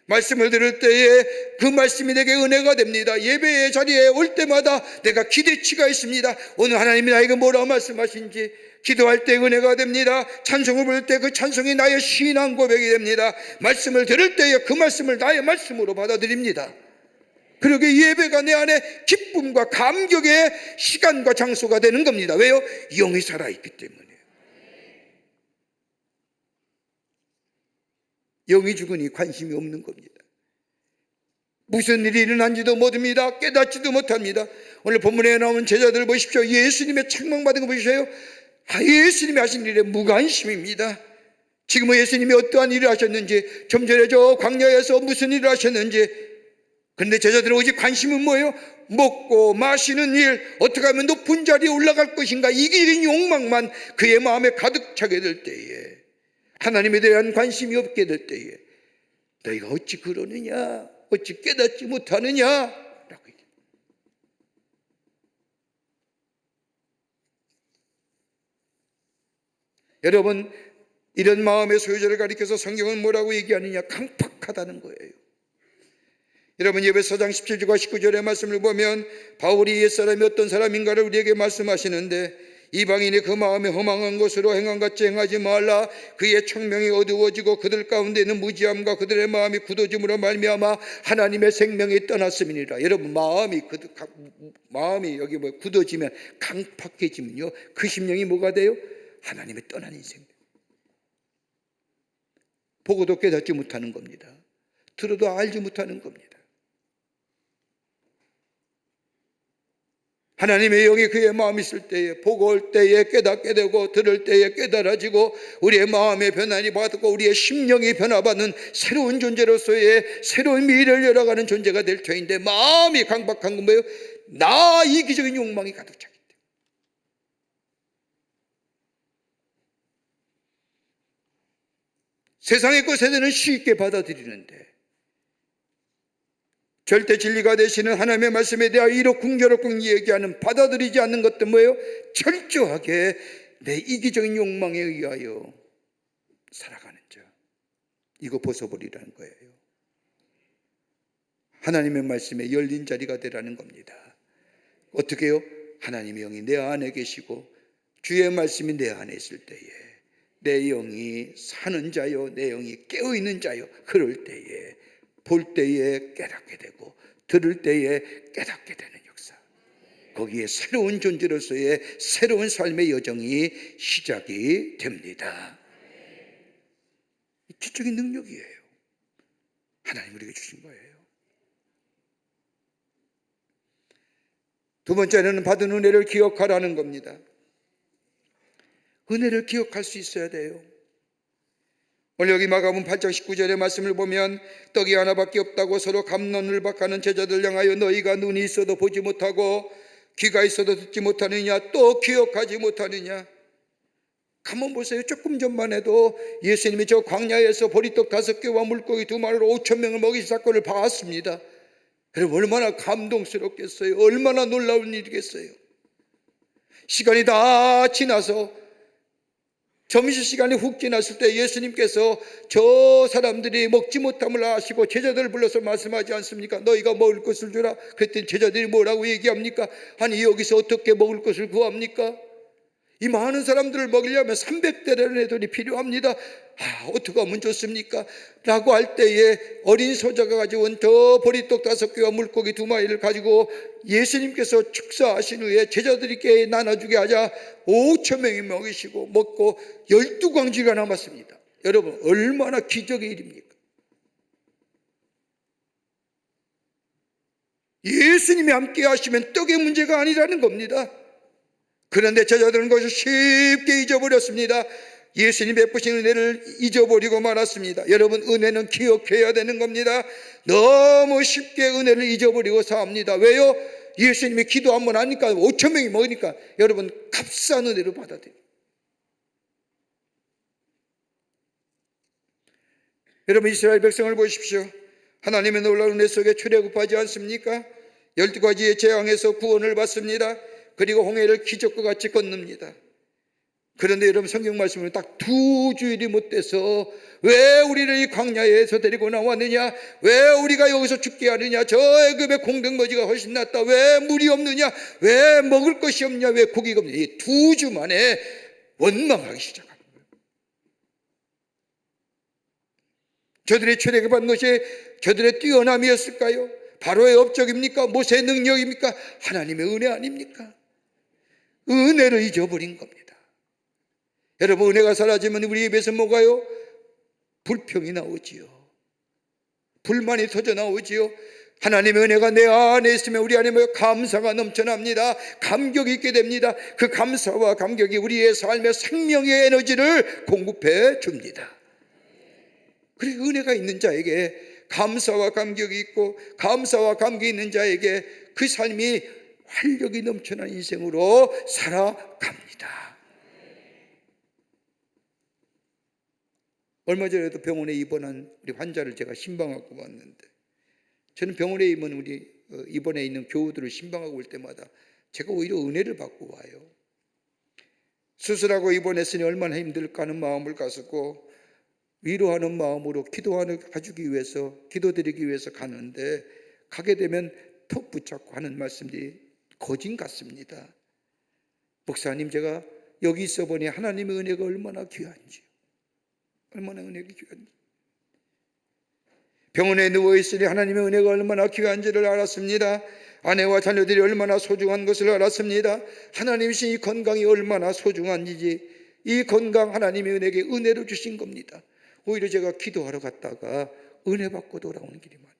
말씀을 들을 때에 그 말씀이 내게 은혜가 됩니다. 예배의 자리에 올 때마다 내가 기대치가 있습니다. 오늘 하나님이 나에게 뭐라고 말씀하신지 기도할 때 은혜가 됩니다. 찬송을 부를 때 그 찬송이 나의 신앙 고백이 됩니다. 말씀을 들을 때에 그 말씀을 나의 말씀으로 받아들입니다. 그러게 예배가 내 안에 기쁨과 감격의 시간과 장소가 되는 겁니다. 왜요? 영이 살아있기 때문에. 영이 죽으니 관심이 없는 겁니다. 무슨 일이 일어난지도 모릅니다. 깨닫지도 못합니다. 오늘 본문에 나오는 제자들 보십시오. 예수님의 책망받은 거 보십시오. 예수님이 하신 일에 무관심입니다. 지금 예수님이 어떠한 일을 하셨는지, 좀 전에 저 광야에서 무슨 일을 하셨는지. 그런데 제자들은 오직 관심은 뭐예요? 먹고 마시는 일, 어떻게 하면 높은 자리에 올라갈 것인가, 이기적인 욕망만 그의 마음에 가득 차게 될 때에, 하나님에 대한 관심이 없게 될 때에 너희가 어찌 그러느냐, 어찌 깨닫지 못하느냐 라고 얘기합니다. 여러분, 이런 마음의 소유자를 가리켜서 성경은 뭐라고 얘기하느냐? 강팍하다는 거예요. 여러분, 에베소서 17절과 19절의 말씀을 보면 바울이 옛사람이 어떤 사람인가를 우리에게 말씀하시는데, 이방인이 그 마음에 허망한 것으로 행함같이 행하지 말라. 그의 청명이 어두워지고 그들 가운데 있는 무지함과 그들의 마음이 굳어짐으로 말미암아 하나님의 생명이 떠났음이니라. 여러분, 마음이 여기 굳어지면, 강팍해지면요, 그 심령이 뭐가 돼요? 하나님의 떠난 인생. 보고도 깨닫지 못하는 겁니다. 들어도 알지 못하는 겁니다. 하나님의 영이 그의 마음이 있을 때에, 보고 올 때에 깨닫게 되고 들을 때에 깨달아지고 우리의 마음의 변화를 받고 우리의 심령이 변화받는 새로운 존재로서의 새로운 미래를 열어가는 존재가 될 터인데, 마음이 강박한 건 뭐예요? 나 이기적인 욕망이 가득 차기 때문에. 세상의 것 세대는 쉽게 받아들이는데, 절대 진리가 되시는 하나님의 말씀에 대하여 이렇게 궁결없게 얘기하는, 받아들이지 않는 것도 뭐예요? 철저하게 내 이기적인 욕망에 의하여 살아가는 자, 이거 벗어버리라는 거예요. 하나님의 말씀에 열린 자리가 되라는 겁니다. 어떻게 해요? 하나님의 영이 내 안에 계시고 주의 말씀이 내 안에 있을 때에 내 영이 사는 자요, 내 영이 깨어있는 자요, 그럴 때에 볼 때에 깨닫게 되고 들을 때에 깨닫게 되는 역사, 거기에 새로운 존재로서의 새로운 삶의 여정이 시작이 됩니다. 기적인 능력이에요. 하나님 우리에게 주신 거예요. 두 번째는 받은 은혜를 기억하라는 겁니다. 은혜를 기억할 수 있어야 돼요. 오늘 여기 마가복음 8장 19절의 말씀을 보면 떡이 하나밖에 없다고 서로 갑론을박하는 제자들 향하여 너희가 눈이 있어도 보지 못하고 귀가 있어도 듣지 못하느냐, 또 기억하지 못하느냐. 가만 보세요. 조금 전만 해도 예수님이 저 광야에서 보리떡 5개와 물고기 2마리로 5,000명을 먹이신 사건을 봤습니다. 여러분, 얼마나 감동스럽겠어요. 얼마나 놀라운 일이겠어요. 시간이 다 지나서 점심시간이 훅 지났을 때 예수님께서 저 사람들이 먹지 못함을 아시고 제자들을 불러서 말씀하지 않습니까? 너희가 먹을 것을 주라. 그랬더니 제자들이 뭐라고 얘기합니까? 아니, 여기서 어떻게 먹을 것을 구합니까? 이 많은 사람들을 먹이려면 300대라는 애들이 필요합니다. 어떻게 하면 좋습니까? 라고 할 때에 어린 소자가 가져온 저 보리떡 5개와 물고기 2마리를 가지고 예수님께서 축사하신 후에 제자들에게 나눠주게 하자 5,000명이 먹이시고 먹고 12광지가 남았습니다. 여러분, 얼마나 기적의 일입니까? 예수님이 함께 하시면 떡의 문제가 아니라는 겁니다. 그런데 제자들은 그것을 쉽게 잊어버렸습니다. 예수님 베푸신 은혜를 잊어버리고 말았습니다. 여러분, 은혜는 기억해야 되는 겁니다. 너무 쉽게 은혜를 잊어버리고 삽니다. 왜요? 예수님이 기도 한 번 하니까 5,000명이 먹으니까 여러분, 값싼 은혜로 받아들여요. 여러분, 이스라엘 백성을 보십시오. 하나님의 놀라운 은혜 속에 출애굽하지 않습니까? 12가지의 재앙에서 구원을 받습니다. 그리고 홍해를 기적과 같이 건넙니다. 그런데 여러분, 성경 말씀은 딱 2주일이 못 돼서 왜 우리를 이 광야에서 데리고 나왔느냐, 왜 우리가 여기서 죽게 하느냐, 저 애굽의 공동거지가 훨씬 낫다, 왜 물이 없느냐, 왜 먹을 것이 없냐, 왜 고기가 없느냐, 이 2주 만에 원망하기 시작합니다. 저들의 최대가 받은 것이 저들의 뛰어남이었을까요? 바로의 업적입니까? 모세의 능력입니까? 하나님의 은혜 아닙니까? 은혜를 잊어버린 겁니다. 여러분, 은혜가 사라지면 우리 입에서 뭐가요? 불평이 나오지요. 불만이 터져 나오지요. 하나님의 은혜가 내 안에 있으면 우리 안에 뭐 감사가 넘쳐납니다. 감격이 있게 됩니다. 그 감사와 감격이 우리의 삶의 생명의 에너지를 공급해 줍니다. 그래, 은혜가 있는 자에게 감사와 감격이 있고, 감사와 감격이 있는 자에게 그 삶이 활력이 넘쳐난 인생으로 살아갑니다. 얼마 전에도 병원에 입원한 우리 환자를 제가 신방하고 왔는데, 저는 병원에 입원해 있는 교우들을 신방하고 올 때마다 제가 오히려 은혜를 받고 와요. 수술하고 입원했으니 얼마나 힘들까 하는 마음을 가지고 위로하는 마음으로 기도하기 위해서, 기도드리기 위해서 가는데, 가게 되면 턱 붙잡고 하는 말씀들이 거진 같습니다. 목사님, 제가 여기 있어 보니 하나님의 은혜가 얼마나 귀한지, 얼마나 은혜가 귀한지, 병원에 누워있으니 하나님의 은혜가 얼마나 귀한지를 알았습니다. 아내와 자녀들이 얼마나 소중한 것을 알았습니다. 하나님이신 이 건강이 얼마나 소중한지, 이 건강 하나님의 은혜에게 은혜로 주신 겁니다. 오히려 제가 기도하러 갔다가 은혜 받고 돌아오는 길이 많아요.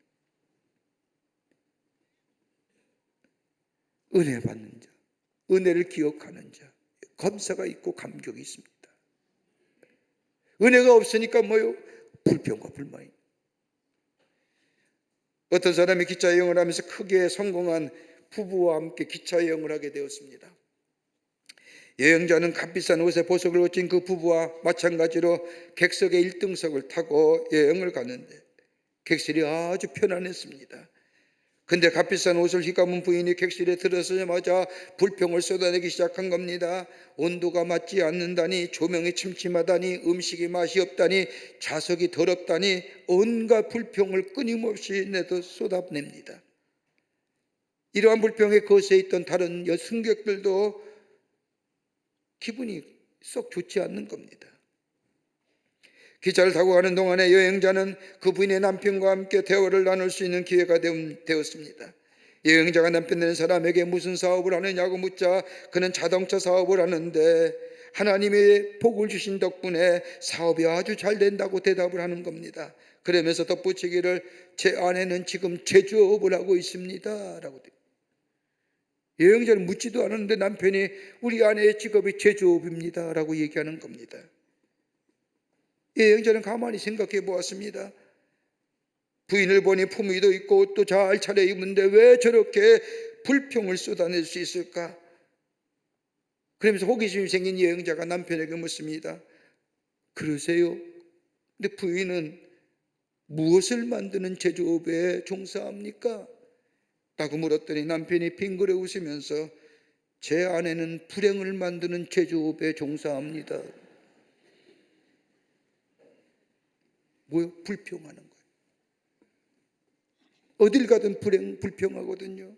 은혜 받는 자, 은혜를 기억하는 자, 감사가 있고 감격이 있습니다. 은혜가 없으니까 뭐요? 불평과 불만이. 어떤 사람이 기차 여행을 하면서 크게 성공한 부부와 함께 기차 여행을 하게 되었습니다. 여행자는 값비싼 옷에 보석을 얻은 그 부부와 마찬가지로 객석의 1등석을 타고 여행을 가는데 객실이 아주 편안했습니다. 근데 값비싼 옷을 휘감은 부인이 객실에 들어서자마자 불평을 쏟아내기 시작한 겁니다. 온도가 맞지 않는다니, 조명이 침침하다니, 음식이 맛이 없다니, 좌석이 더럽다니, 온갖 불평을 끊임없이 쏟아냅니다. 이러한 불평에 거세에 있던 다른 승객들도 기분이 썩 좋지 않는 겁니다. 기차를 타고 가는 동안에 여행자는 그 부인의 남편과 함께 대화를 나눌 수 있는 기회가 되었습니다. 여행자가 남편 되는 사람에게 무슨 사업을 하느냐고 묻자 그는 자동차 사업을 하는데 하나님의 복을 주신 덕분에 사업이 아주 잘 된다고 대답을 하는 겁니다. 그러면서 덧붙이기를 제 아내는 지금 제조업을 하고 있습니다 라고. 여행자는 묻지도 않았는데 남편이 우리 아내의 직업이 제조업입니다 라고 얘기하는 겁니다. 여행자는 가만히 생각해 보았습니다. 부인을 보니 품위도 있고 옷도 잘 차려입은데 왜 저렇게 불평을 쏟아낼 수 있을까? 그러면서 호기심이 생긴 여행자가 남편에게 묻습니다. 그러세요? 근데 부인은 무엇을 만드는 제조업에 종사합니까? 라고 물었더니 남편이 빙그레 웃으면서 제 아내는 불행을 만드는 제조업에 종사합니다. 뭐요? 불평하는 거예요. 어딜 가든 불평하거든요.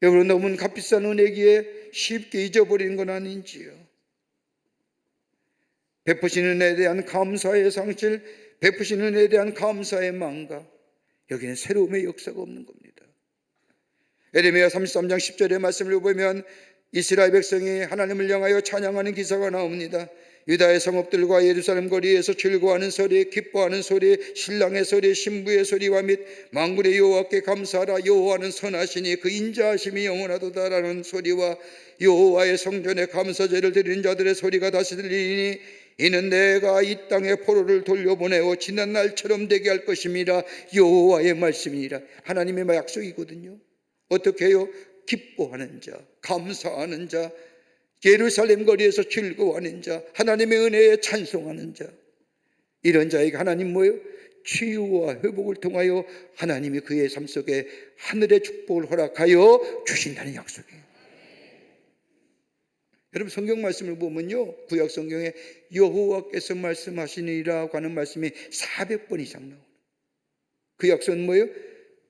여러분, 너무 값비싼 은혜기에 쉽게 잊어버리는 건 아닌지요? 베푸시는 은혜에 대한 감사의 상실, 베푸시는 은혜에 대한 감사의 망각, 여기는 새로움의 역사가 없는 겁니다. 에레미야 33장 10절의 말씀을 보면 이스라엘 백성이 하나님을 향하여 찬양하는 기사가 나옵니다. 유다의 성읍들과 예루살렘 거리에서 즐거워하는 소리, 기뻐하는 소리, 신랑의 소리, 신부의 소리와 및 만군의 여호와께 감사하라. 여호와는 선하시니 그 인자하심이 영원하도다라는 소리와 여호와의 성전에 감사제를 드리는 자들의 소리가 다시 들리니 이는 내가 이 땅에 포로를 돌려보내어 지난 날처럼 되게 할 것임이라. 여호와의 말씀이니라. 하나님의 약속이거든요. 어떻게 해요? 기뻐하는 자, 감사하는 자, 예루살렘 거리에서 즐거워하는 자, 하나님의 은혜에 찬송하는 자, 이런 자에게 하나님 뭐예요? 치유와 회복을 통하여 하나님이 그의 삶 속에 하늘의 축복을 허락하여 주신다는 약속이에요. 여러분 성경 말씀을 보면요, 구약 성경에 여호와께서 말씀하시니라고 하는 말씀이 400번 이상 나오는, 그 약속은 뭐예요?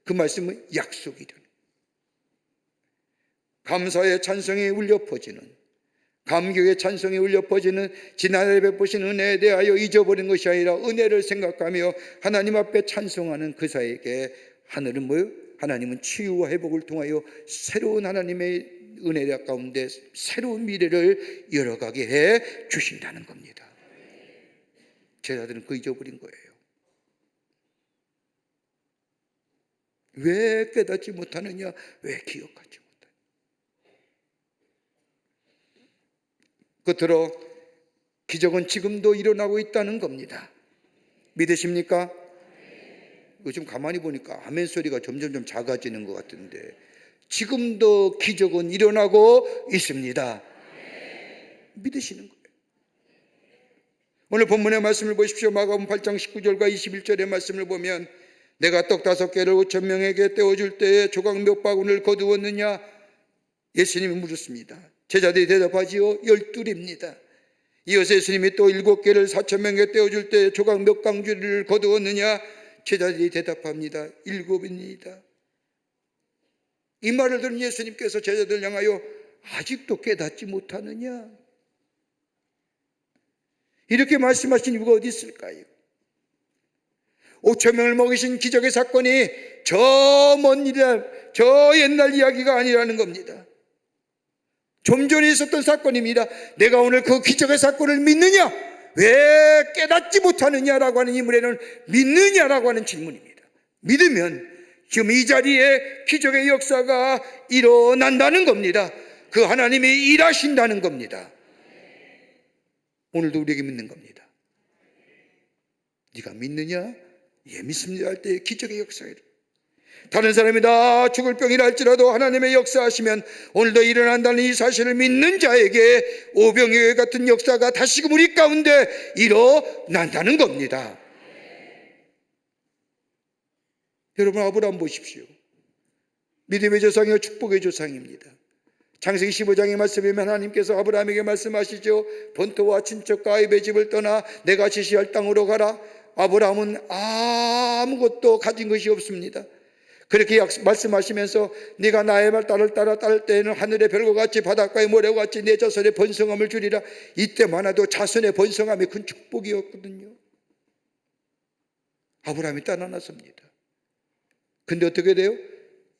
그 말씀은 약속이라는, 감사의 찬성이 울려 퍼지는, 감격의 찬성이 울려 퍼지는 지난해 베푸신 은혜에 대하여 잊어버린 것이 아니라 은혜를 생각하며 하나님 앞에 찬송하는 그 사이에게 하늘은 뭐예요? 하나님은 치유와 회복을 통하여 새로운 하나님의 은혜 가운데 새로운 미래를 열어가게 해 주신다는 겁니다. 제자들은 그 잊어버린 거예요. 왜 깨닫지 못하느냐? 왜 기억하지 못하느냐? 끝으로 기적은 지금도 일어나고 있다는 겁니다. 믿으십니까? 요즘 가만히 보니까 아멘 소리가 점점 작아지는 것 같은데, 지금도 기적은 일어나고 있습니다. 믿으시는 거예요. 오늘 본문의 말씀을 보십시오. 마가복음 8장 19절과 21절의 말씀을 보면, 내가 떡 5개를 5,000명에게 떼어줄 때에 조각 몇 바구니를 거두었느냐? 예수님이 물었습니다. 제자들이 대답하지요. 12입니다. 이어서 예수님이 또 7개를 4,000명에게 떼어줄 때에 조각 몇 강주리를 거두었느냐? 제자들이 대답합니다. 7입니다. 이 말을 들은 예수님께서 제자들 향하여 아직도 깨닫지 못하느냐? 이렇게 말씀하신 이유가 어디 있을까요? 5,000명을 먹이신 기적의 사건이 저 먼 일이라, 저 옛날 이야기가 아니라는 겁니다. 좀 전에 있었던 사건입니다. 내가 오늘 그 기적의 사건을 믿느냐? 왜 깨닫지 못하느냐라고 하는 이 문에는 믿느냐라고 하는 질문입니다. 믿으면 지금 이 자리에 기적의 역사가 일어난다는 겁니다. 그 하나님이 일하신다는 겁니다. 오늘도 우리에게 믿는 겁니다. 네가 믿느냐? 예, 믿습니다 할 때 기적의 역사를, 다른 사람이 다 죽을 병이라 할지라도 하나님의 역사하시면 오늘도 일어난다는 이 사실을 믿는 자에게 오병이어 같은 역사가 다시금 우리 가운데 일어난다는 겁니다. 여러분, 아브라함 보십시오. 믿음의 조상이요 축복의 조상입니다. 창세기 15장의 말씀에 하나님께서 아브라함에게 말씀하시죠. 본토와 친척과 아이의 집을 떠나 내가 지시할 땅으로 가라. 아브라함은 아무것도 가진 것이 없습니다. 그렇게 말씀하시면서 네가 나의 말 딸을 따라 따를 때에는 하늘의 별과 같이 바닷가의 모래와 같이 내 자손의 번성함을 주리라. 이때만 해도 자손의 번성함이 큰 축복이었거든요. 아브라함이 따라났습니다. 근데 어떻게 돼요?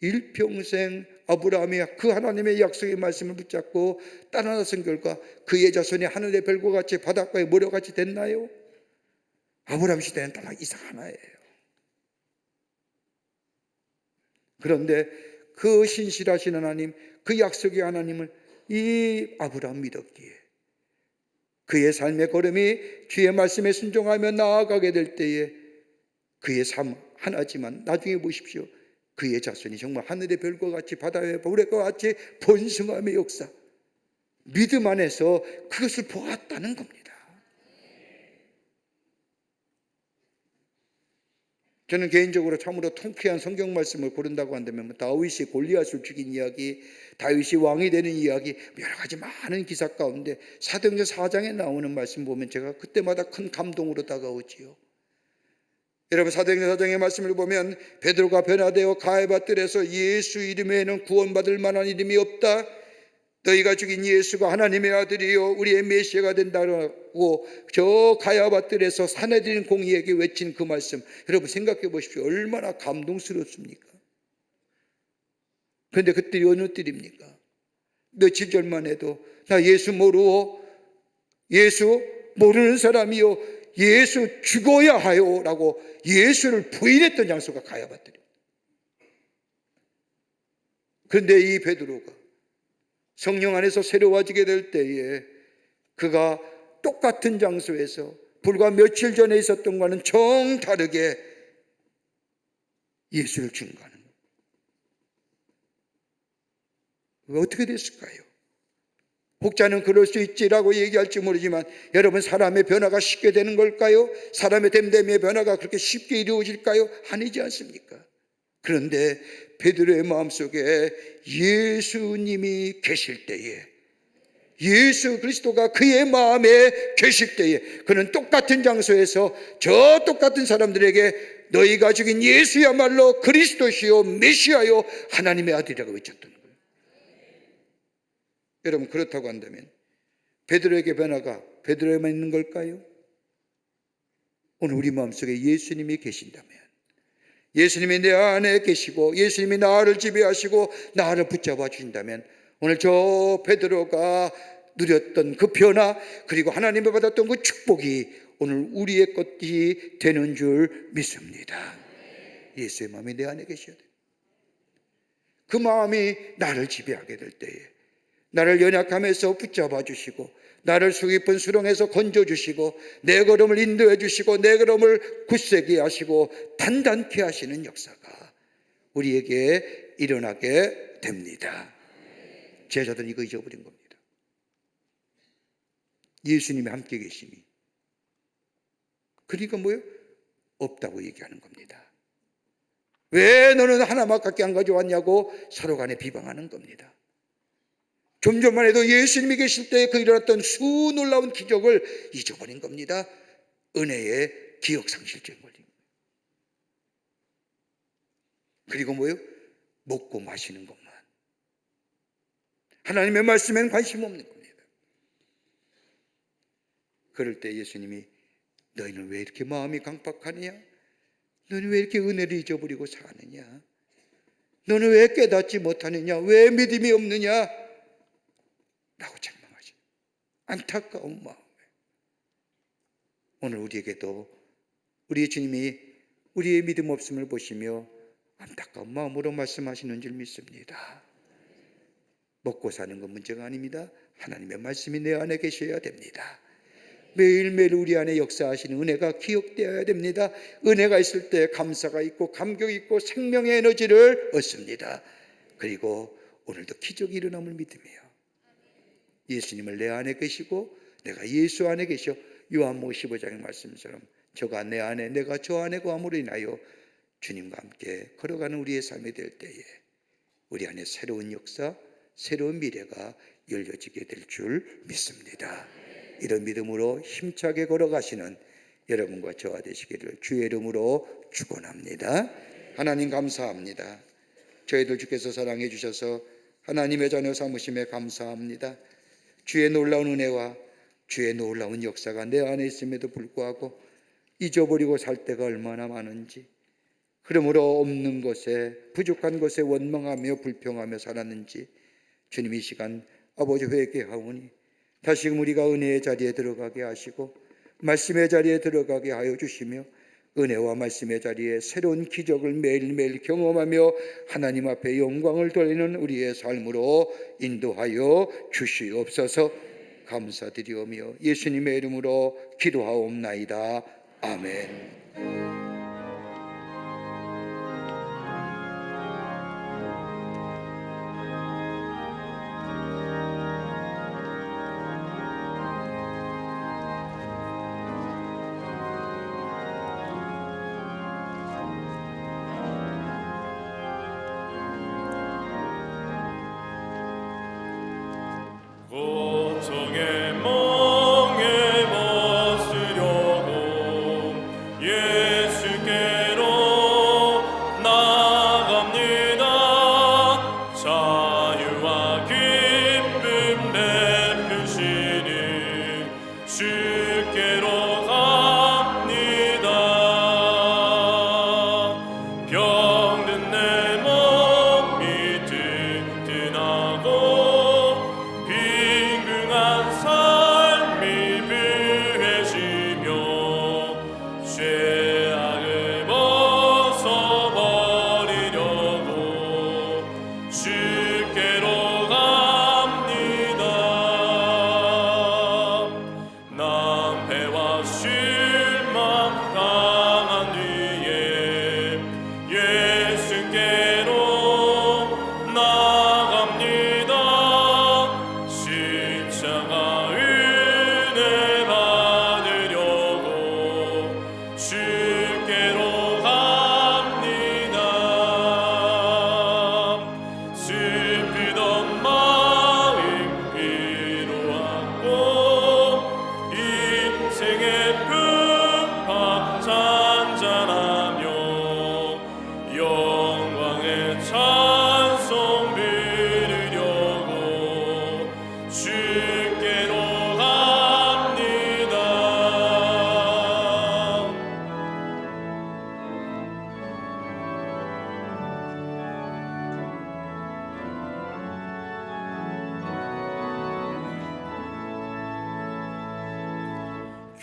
일평생 아브라함이 그 하나님의 약속의 말씀을 붙잡고 따라나선 결과 그의 자손이 하늘의 별과 같이 바닷가의 모래와 같이 됐나요? 아브라함 시대는 딱 이상 하나예요. 그런데 그 신실하신 하나님, 그 약속의 하나님을 이 아브라함 믿었기에 그의 삶의 걸음이 주의 말씀에 순종하며 나아가게 될 때에 그의 삶 하나지만 나중에 보십시오. 그의 자손이 정말 하늘의 별과 같이 바다의 모래와 같이 번성함의 역사, 믿음 안에서 그것을 보았다는 겁니다. 저는 개인적으로 참으로 통쾌한 성경 말씀을 고른다고 한다면 다윗이 골리앗을 죽인 이야기, 다윗이 왕이 되는 이야기, 여러 가지 많은 기사 가운데 사도행전 4장에 나오는 말씀 보면 제가 그때마다 큰 감동으로 다가오지요. 여러분, 사도행전 4장의 말씀을 보면 베드로가 변화되어 가야바뜰에서 예수 이름 외에는 구원받을 만한 이름이 없다. 너희가 죽인 예수가 하나님의 아들이요 우리의 메시아가 된다고 저 가야바뜰에서 사내들인 공의에게 외친 그 말씀, 여러분 생각해 보십시오. 얼마나 감동스럽습니까? 그런데 그때이 어느 때입니까? 며칠 전만 해도 나 예수 모르오, 예수 모르는 사람이요, 예수 죽어야 하요 라고 예수를 부인했던 장소가 가야바뜰이에요. 그런데 이 베드로가 성령 안에서 새로워지게 될 때에 그가 똑같은 장소에서 불과 며칠 전에 있었던 것과는 정다르게 예수를 증거하는 거예요. 어떻게 됐을까요? 혹자는 그럴 수 있지라고 얘기할지 모르지만 여러분, 사람의 변화가 쉽게 되는 걸까요? 사람의 됨됨이의 변화가 그렇게 쉽게 이루어질까요? 아니지 않습니까? 그런데 베드로의 마음속에 예수님이 계실 때에 예수 그리스도가 그의 마음에 계실 때에 그는 똑같은 장소에서 저 똑같은 사람들에게 너희가 죽인 예수야말로 그리스도시요 메시아요 하나님의 아들이라고 외쳤던 거예요. 여러분, 그렇다고 한다면 베드로에게 변화가 베드로에만 있는 걸까요? 오늘 우리 마음속에 예수님이 계신다면, 예수님이 내 안에 계시고 예수님이 나를 지배하시고 나를 붙잡아 주신다면, 오늘 저 베드로가 누렸던 그 변화, 그리고 하나님이 받았던 그 축복이 오늘 우리의 것이 되는 줄 믿습니다. 예수의 마음이 내 안에 계셔야 돼요. 그 마음이 나를 지배하게 될 때에 나를 연약함에서 붙잡아 주시고 나를 수 깊은 수렁에서 건져주시고 내 걸음을 인도해 주시고 내 걸음을 굳세게 하시고 단단케 하시는 역사가 우리에게 일어나게 됩니다. 제자들은 이거 잊어버린 겁니다. 예수님이 함께 계심이. 그러니까 뭐예요? 없다고 얘기하는 겁니다. 왜 너는 하나밖에 안 가져왔냐고 서로 간에 비방하는 겁니다. 좀 전만 해도 예수님이 계실 때 그 일어났던 수 놀라운 기적을 잊어버린 겁니다. 은혜의 기억상실증 걸린 거예요. 그리고 뭐예요? 먹고 마시는 것만. 하나님의 말씀에는 관심 없는 겁니다. 그럴 때 예수님이 너희는 왜 이렇게 마음이 강팍하느냐? 너는 왜 이렇게 은혜를 잊어버리고 사느냐? 너는 왜 깨닫지 못하느냐? 왜 믿음이 없느냐? 라고 책망하시. 안타까운 마음에 오늘 우리에게도 우리의 주님이 우리의 믿음 없음을 보시며 안타까운 마음으로 말씀하시는 줄 믿습니다. 먹고 사는 건 문제가 아닙니다. 하나님의 말씀이 내 안에 계셔야 됩니다. 매일매일 우리 안에 역사하시는 은혜가 기억되어야 됩니다. 은혜가 있을 때 감사가 있고 감격이 있고 생명의 에너지를 얻습니다. 그리고 오늘도 기적이 일어남을 믿으며 예수님을 내 안에 계시고 내가 예수 안에 계셔 요한복음 15장의 말씀처럼 저가 내 안에 내가 저 안에 거함으로 인하여 주님과 함께 걸어가는 우리의 삶이 될 때에 우리 안에 새로운 역사, 새로운 미래가 열려지게 될 줄 믿습니다. 이런 믿음으로 힘차게 걸어가시는 여러분과 저와 되시기를 주의 이름으로 축원합니다. 하나님 감사합니다. 저희들 주께서 사랑해 주셔서 하나님의 자녀 삼으심에 감사합니다. 주의 놀라운 은혜와 주의 놀라운 역사가 내 안에 있음에도 불구하고 잊어버리고 살 때가 얼마나 많은지, 그러므로 없는 것에 부족한 것에 원망하며 불평하며 살았는지 주님 이 시간 아버지 회개하오니 다시금 우리가 은혜의 자리에 들어가게 하시고 말씀의 자리에 들어가게 하여 주시며 은혜와 말씀의 자리에 새로운 기적을 매일매일 경험하며 하나님 앞에 영광을 돌리는 우리의 삶으로 인도하여 주시옵소서. 감사드리오며 예수님의 이름으로 기도하옵나이다. 아멘. 고통의 멍에 벗으려고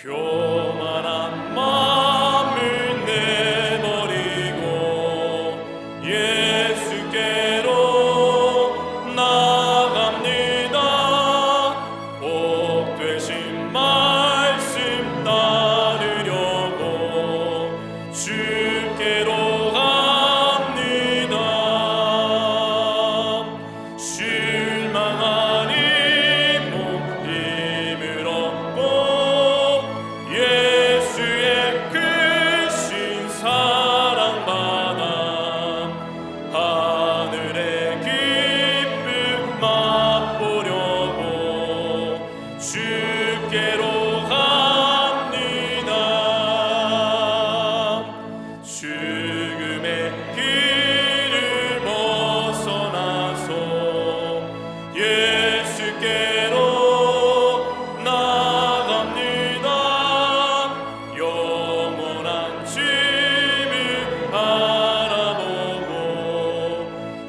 교만한 마음을 내버리고 예수께로 나갑니다. 복 되신 말씀 따르려고 주께로 갑니다. 실망한 이 몸 힘을 얻고 예수의 크신 사랑 받아 하늘의 기쁨 맛보려고 주께로 갑니다. 죽음의 길을 벗어나서 예수께로 나갑니다. 영원한 집을 바라보고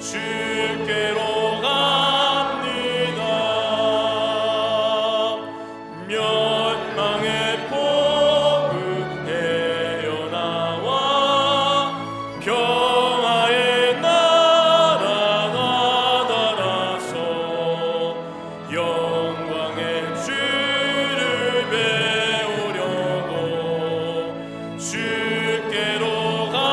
주께로 갑니다. 멸망의 폭을 헤어나와 평화의 나라 나달아서 영광의 주를 배우려고 주께로 갑니다.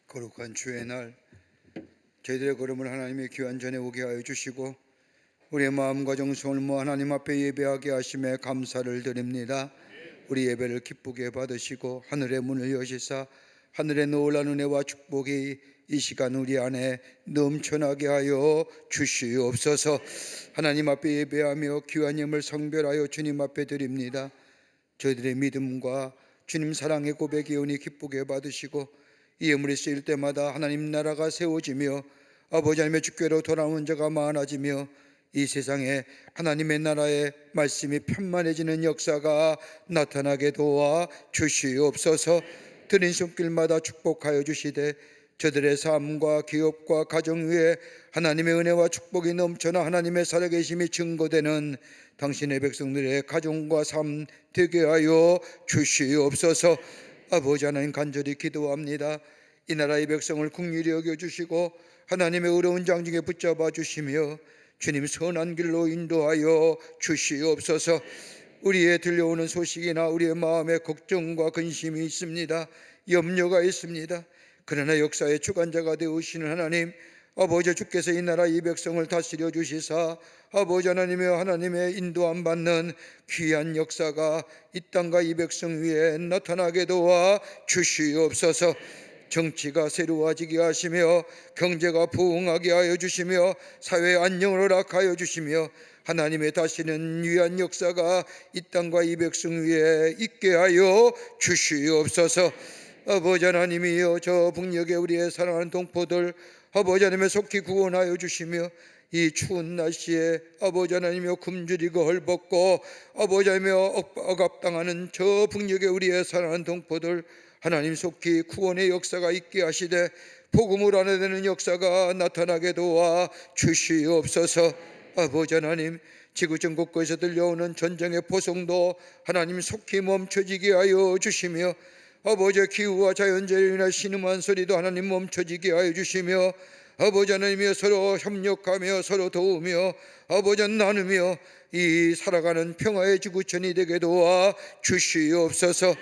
거룩한 주의 날 저희들의 걸음을 하나님의 귀한 전에 오게 하여 주시고 우리의 마음과 정성을 모아 하나님 앞에 예배하게 하심에 감사를 드립니다. 우리 예배를 기쁘게 받으시고 하늘의 문을 여시사 하늘의 놀라운 은혜와 축복이 이 시간 우리 안에 넘쳐나게 하여 주시옵소서. 하나님 앞에 예배하며 귀한 예물 성별하여 주님 앞에 드립니다. 저희들의 믿음과 주님 사랑의 고백이 오니 기쁘게 받으시고 이 예물이 쓰일 때마다 하나님 나라가 세워지며 아버지 하나님의 주께로 돌아오는 자가 많아지며 이 세상에 하나님의 나라의 말씀이 편만해지는 역사가 나타나게 도와 주시옵소서. 드린 손길마다 축복하여 주시되 저들의 삶과 기업과 가정 위에 하나님의 은혜와 축복이 넘쳐나 하나님의 살아계심이 증거되는 당신의 백성들의 가정과 삶 되게 하여 주시옵소서. 아버지 하나님 간절히 기도합니다. 이 나라의 백성을 긍휼히 여겨주시고 하나님의 어려운 장중에 붙잡아 주시며 주님 선한 길로 인도하여 주시옵소서. 우리의 들려오는 소식이나 우리의 마음에 걱정과 근심이 있습니다. 염려가 있습니다. 그러나 역사의 주관자가 되으시는 하나님 아버지, 주께서 이 나라 이 백성을 다스려 주시사 아버지 하나님의 인도함 받는 귀한 역사가 이 땅과 이 백성 위에 나타나게 도와 주시옵소서. 정치가 새로워지게 하시며 경제가 부흥하게 하여 주시며 사회 안녕을 허락하여 주시며 하나님의 다시는 위한 역사가 이 땅과 이 백성 위에 있게 하여 주시옵소서. 아버지 하나님이여, 저 북녘에 우리의 사랑하는 동포들 아버지 하나님의 속히 구원하여 주시며 이 추운 날씨에 아버지 하나님이여 굶주리고 헐벗고 아버지 하나님이여 억압당하는 저 북녘에 우리의 사랑하는 동포들 하나님 속히 구원의 역사가 있게 하시되 복음을 알아내는 역사가 나타나게 도와 주시옵소서. 아버지 하나님, 지구 전 곳곳에서 들려오는 전쟁의 포성도 하나님 속히 멈춰지게 하여 주시며 아버지의 기후와 자연재해로 인한 신음한 소리도 하나님 멈춰지게 하여 주시며 아버지 하나님이여 서로 협력하며 서로 도우며 아버지 나누며 이 살아가는 평화의 지구촌이 되게 도와 주시옵소서.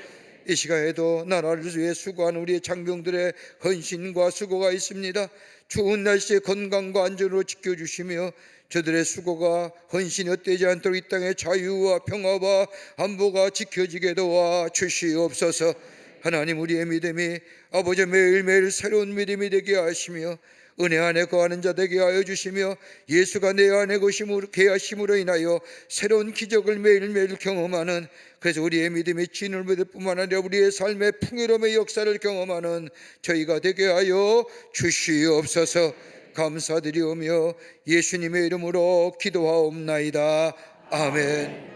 이 시간에도 나라를 위해 수고하는 우리의 장병들의 헌신과 수고가 있습니다. 추운 날씨에 건강과 안전으로 지켜주시며 저들의 수고가 헌신이 헛되지 않도록 이 땅의 자유와 평화와 안보가 지켜지게 도와 주시옵소서. 하나님, 우리의 믿음이 아버지 매일매일 새로운 믿음이 되게 하시며 은혜 안에 거하는 자 되게 하여 주시며 예수가 내 안에 계하심으로 인하여 새로운 기적을 매일매일 경험하는, 그래서 우리의 믿음이 진을 믿을 뿐만 아니라 우리의 삶의 풍요로움의 역사를 경험하는 저희가 되게 하여 주시옵소서. 감사드리오며 예수님의 이름으로 기도하옵나이다. 아멘.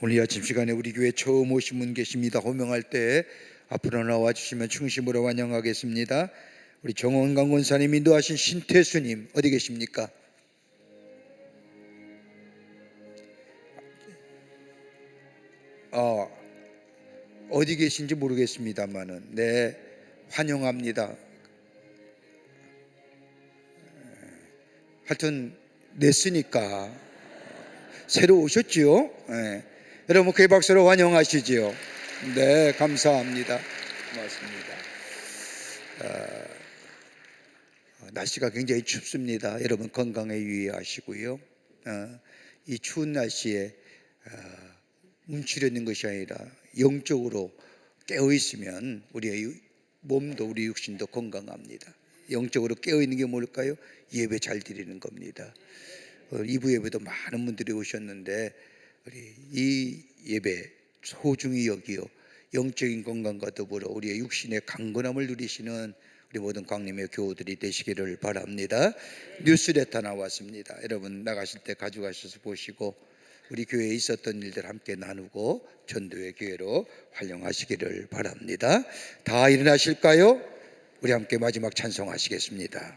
오늘 아침 시간에 우리 교회 처음 오신 분 계십니다. 호명할 때 앞으로 나와 주시면 충심으로 환영하겠습니다. 우리 정원강 권사님 인도하신 신태수님 어디 계십니까? 어디 계신지 모르겠습니다만은 네, 환영합니다. 하여튼 냈으니까 새로 오셨지요? 네. 여러분 그 박수로 환영하시지요. 네, 감사합니다. 고맙습니다. 날씨가 굉장히 춥습니다. 여러분 건강에 유의하시고요. 이 추운 날씨에 움츠려 있는 것이 아니라 영적으로 깨어 있으면 우리의 몸도 우리 육신도 건강합니다. 영적으로 깨어 있는 게 뭘까요? 예배 잘 드리는 겁니다. 2부 예배도 많은 분들이 오셨는데 우리 이 예배 소중히 여기요 영적인 건강과 더불어 우리의 육신의 강건함을 누리시는 우리 모든 광림의 교우들이 되시기를 바랍니다. 뉴스레터 나왔습니다. 여러분 나가실 때 가져가셔서 보시고 우리 교회에 있었던 일들 함께 나누고 전도의 기회로 활용하시기를 바랍니다. 다 일어나실까요? 우리 함께 마지막 찬송하시겠습니다.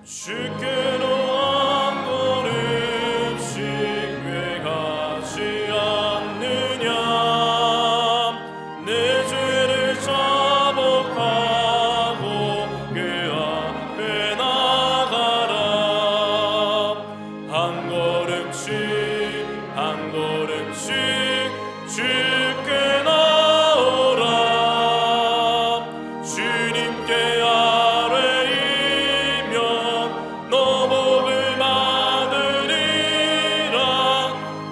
주께로 한 걸음씩 왜 가지 않느냐 내 죄를 자복하고 그 앞에 나가라 한 걸음씩 한 걸음씩 주께 나오라 주님께 아뢰이면 너 복을 받으리라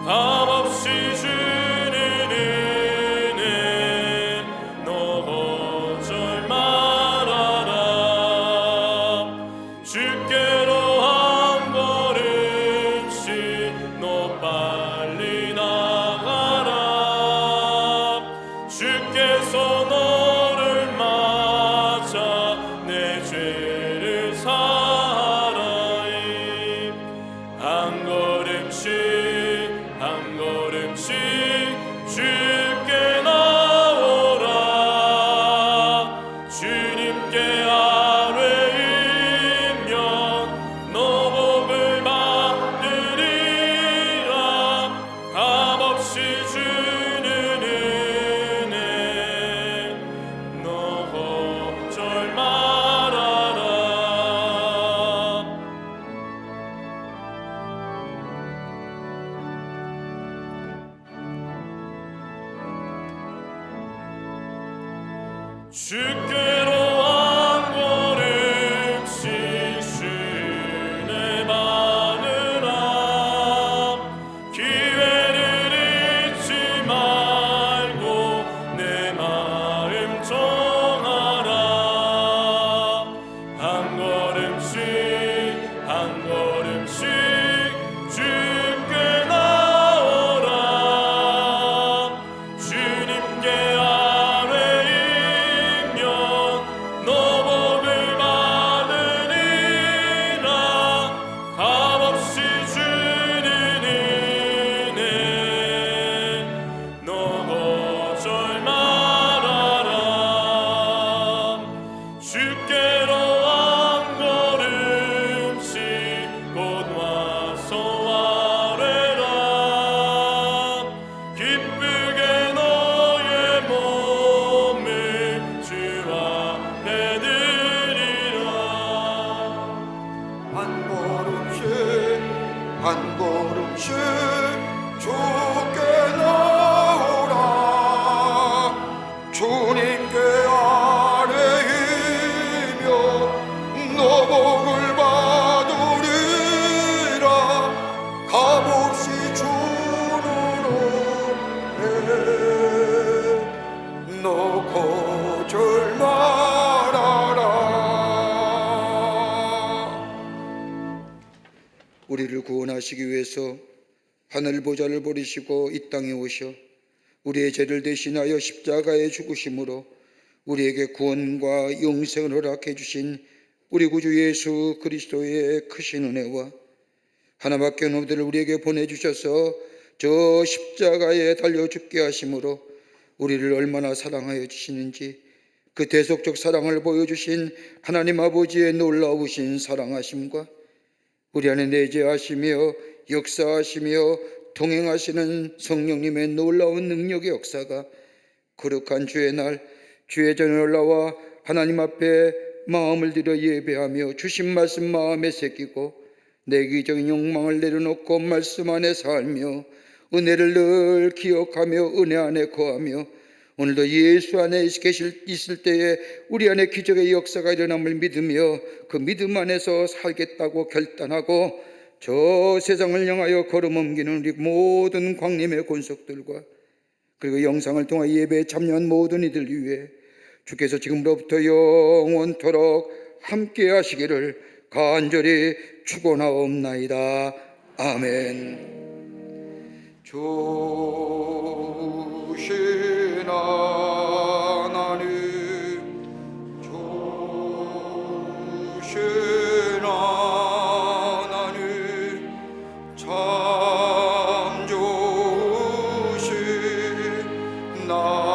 값없이 주는 은혜 너 거절 말아라 주께로 한 걸음씩 너 빨리 나가라 주께서 너를 맞아 내 죄를 사하라이 한 걸음씩 한 걸음씩 주께 나오라 주님께 아뢰이면 너 복을 받으리라 값없이 주는 은혜 너 걱정 말아라 주께로 한 걸음씩 주내 받으라 기회를 잊지 말고 내 마음 정하라 한 걸음씩 한 걸음씩 주께 나오라 주님께 아뢰이면 너 복을 받으리라 값없이 주는 은혜 너 거절 말아라 주께로 한 걸음씩 곧 와서 아뢰라 기쁘게 너의 몸을 주 앞에 드리라 한 걸음씩 주께 나오라 주님께 아뢰이며 너 복을 받으리라 값없이 주는 은혜 너 거절 말아라 우리를 구원하시기 위해서 하늘 보좌를 버리시고 이 땅에 오셔 우리의 죄를 대신하여 십자가에 죽으심으로 우리에게 구원과 영생을 허락해 주신 우리 구주 예수 그리스도의 크신 은혜와 하나밖에 없는 아들을 우리에게 보내주셔서 저 십자가에 달려 죽게 하심으로 우리를 얼마나 사랑하여 주시는지 그 대속적 사랑을 보여주신 하나님 아버지의 놀라우신 사랑하심과 우리 안에 내재하시며 역사하시며 동행하시는 성령님의 놀라운 능력의 역사가 거룩한 주의 날 주의 전에 올라와 하나님 앞에 마음을 들여 예배하며 주신 말씀 마음에 새기고 내기적인 욕망을 내려놓고 말씀 안에 살며 은혜를 늘 기억하며 은혜 안에 거하며 오늘도 예수 안에 있을 때에 우리 안에 기적의 역사가 일어남을 믿으며 그 믿음 안에서 살겠다고 결단하고 저 세상을 향하여 걸음옮기는 우리 모든 광림의 권속들과 그리고 영상을 통해 예배에 참여한 모든 이들 위해 주께서 지금부터 영원토록 함께 하시기를 간절히 축원하옵나이다. 아멘. 좋으신 하나님, 좋으신 하나님, 참 좋으신 나